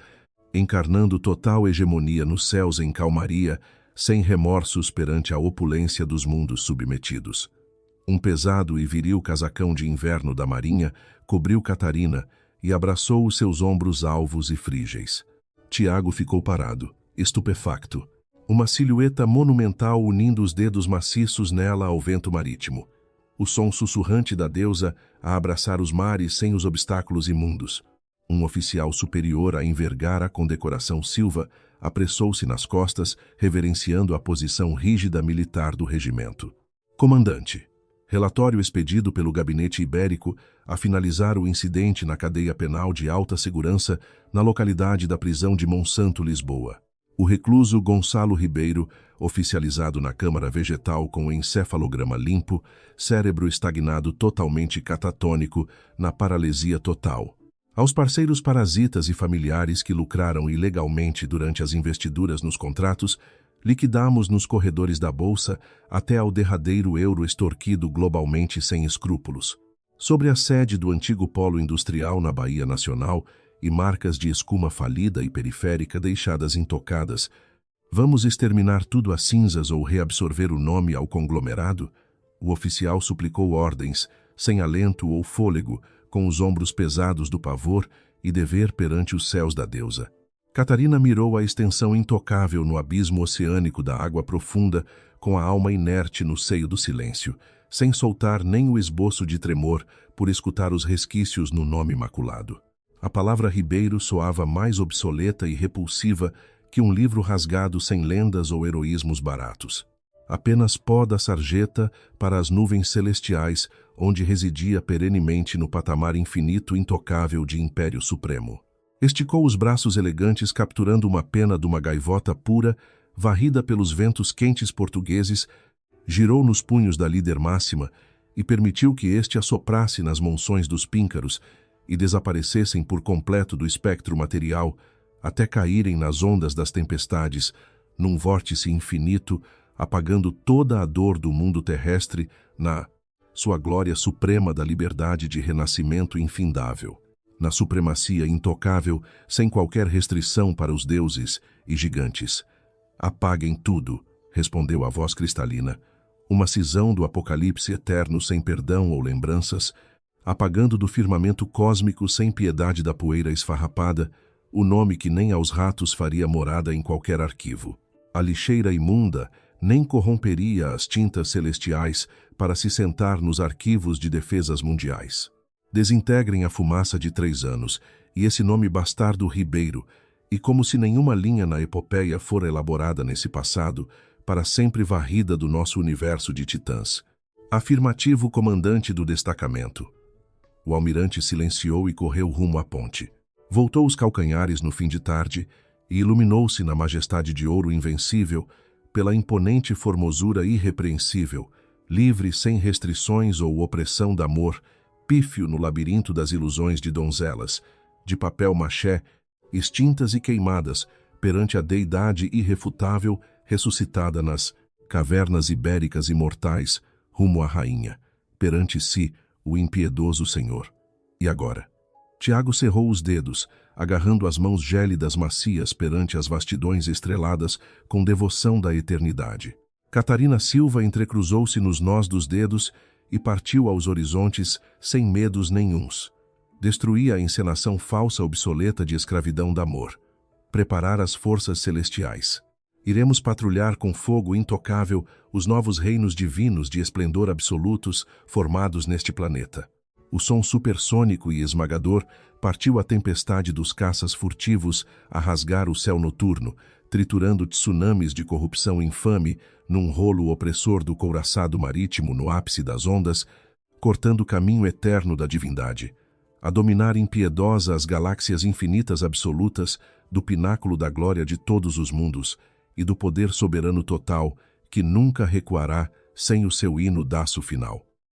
encarnando total hegemonia nos céus em calmaria, sem remorsos perante a opulência dos mundos submetidos. Um pesado e viril casacão de inverno da marinha cobriu Catarina e abraçou os seus ombros alvos e frígeis. Tiago ficou parado, estupefacto, uma silhueta monumental unindo os dedos maciços nela ao vento marítimo. O som sussurrante da deusa a abraçar os mares sem os obstáculos imundos. Um oficial superior a envergar a condecoração Silva apressou-se nas costas, reverenciando a posição rígida militar do regimento. Comandante. Relatório expedido pelo gabinete ibérico a finalizar o incidente na cadeia penal de alta segurança na localidade da prisão de Monsanto, Lisboa. O recluso Gonçalo Ribeiro, oficializado na câmara vegetal com encefalograma limpo, cérebro estagnado totalmente catatônico, na paralisia total. Aos parceiros parasitas e familiares que lucraram ilegalmente durante as investiduras nos contratos, liquidamos nos corredores da Bolsa até ao derradeiro euro extorquido globalmente sem escrúpulos. Sobre a sede do antigo polo industrial na Baía Nacional e marcas de escuma falida e periférica deixadas intocadas, vamos exterminar tudo a cinzas ou reabsorver o nome ao conglomerado? O oficial suplicou ordens, sem alento ou fôlego, com os ombros pesados do pavor e dever perante os céus da deusa. Catarina mirou a extensão intocável no abismo oceânico da água profunda, com a alma inerte no seio do silêncio, sem soltar nem o esboço de tremor por escutar os resquícios no nome maculado. A palavra Ribeiro soava mais obsoleta e repulsiva que um livro rasgado sem lendas ou heroísmos baratos. Apenas pó da sarjeta para as nuvens celestiais, onde residia perenemente no patamar infinito intocável de Império Supremo. Esticou os braços elegantes capturando uma pena de uma gaivota pura, varrida pelos ventos quentes portugueses, girou nos punhos da líder máxima e permitiu que este assoprasse nas monções dos píncaros e desaparecessem por completo do espectro material, até caírem nas ondas das tempestades, num vórtice infinito, apagando toda a dor do mundo terrestre na sua glória suprema da liberdade de renascimento infindável, na supremacia intocável, sem qualquer restrição para os deuses e gigantes. Apaguem tudo, respondeu a voz cristalina, uma cisão do apocalipse eterno sem perdão ou lembranças, apagando do firmamento cósmico sem piedade da poeira esfarrapada, o nome que nem aos ratos faria morada em qualquer arquivo. A lixeira imunda nem corromperia as tintas celestiais para se sentar nos arquivos de defesas mundiais. Desintegrem a fumaça de 3 anos e esse nome bastardo Ribeiro, e como se nenhuma linha na epopeia fora elaborada nesse passado, para sempre varrida do nosso universo de titãs. Afirmativo, comandante do destacamento. O almirante silenciou e correu rumo à ponte. Voltou os calcanhares no fim de tarde e iluminou-se na majestade de ouro invencível, pela imponente formosura irrepreensível, livre sem restrições ou opressão da amor, pífio no labirinto das ilusões de donzelas, de papel machê, extintas e queimadas, perante a deidade irrefutável ressuscitada nas cavernas ibéricas imortais, rumo à rainha, perante si, o impiedoso Senhor. E agora? Tiago cerrou os dedos, agarrando as mãos gélidas macias perante as vastidões estreladas com devoção da eternidade. Catarina Silva entrecruzou-se nos nós dos dedos e partiu aos horizontes sem medos nenhuns. Destruía a encenação falsa obsoleta de escravidão da amor. Preparar as forças celestiais. Iremos patrulhar com fogo intocável os novos reinos divinos de esplendor absolutos formados neste planeta. O som supersônico e esmagador partiu a tempestade dos caças furtivos a rasgar o céu noturno, triturando tsunamis de corrupção infame num rolo opressor do couraçado marítimo no ápice das ondas, cortando o caminho eterno da divindade, a dominar impiedosa as galáxias infinitas absolutas do pináculo da glória de todos os mundos e do poder soberano total que nunca recuará sem o seu hino daço final.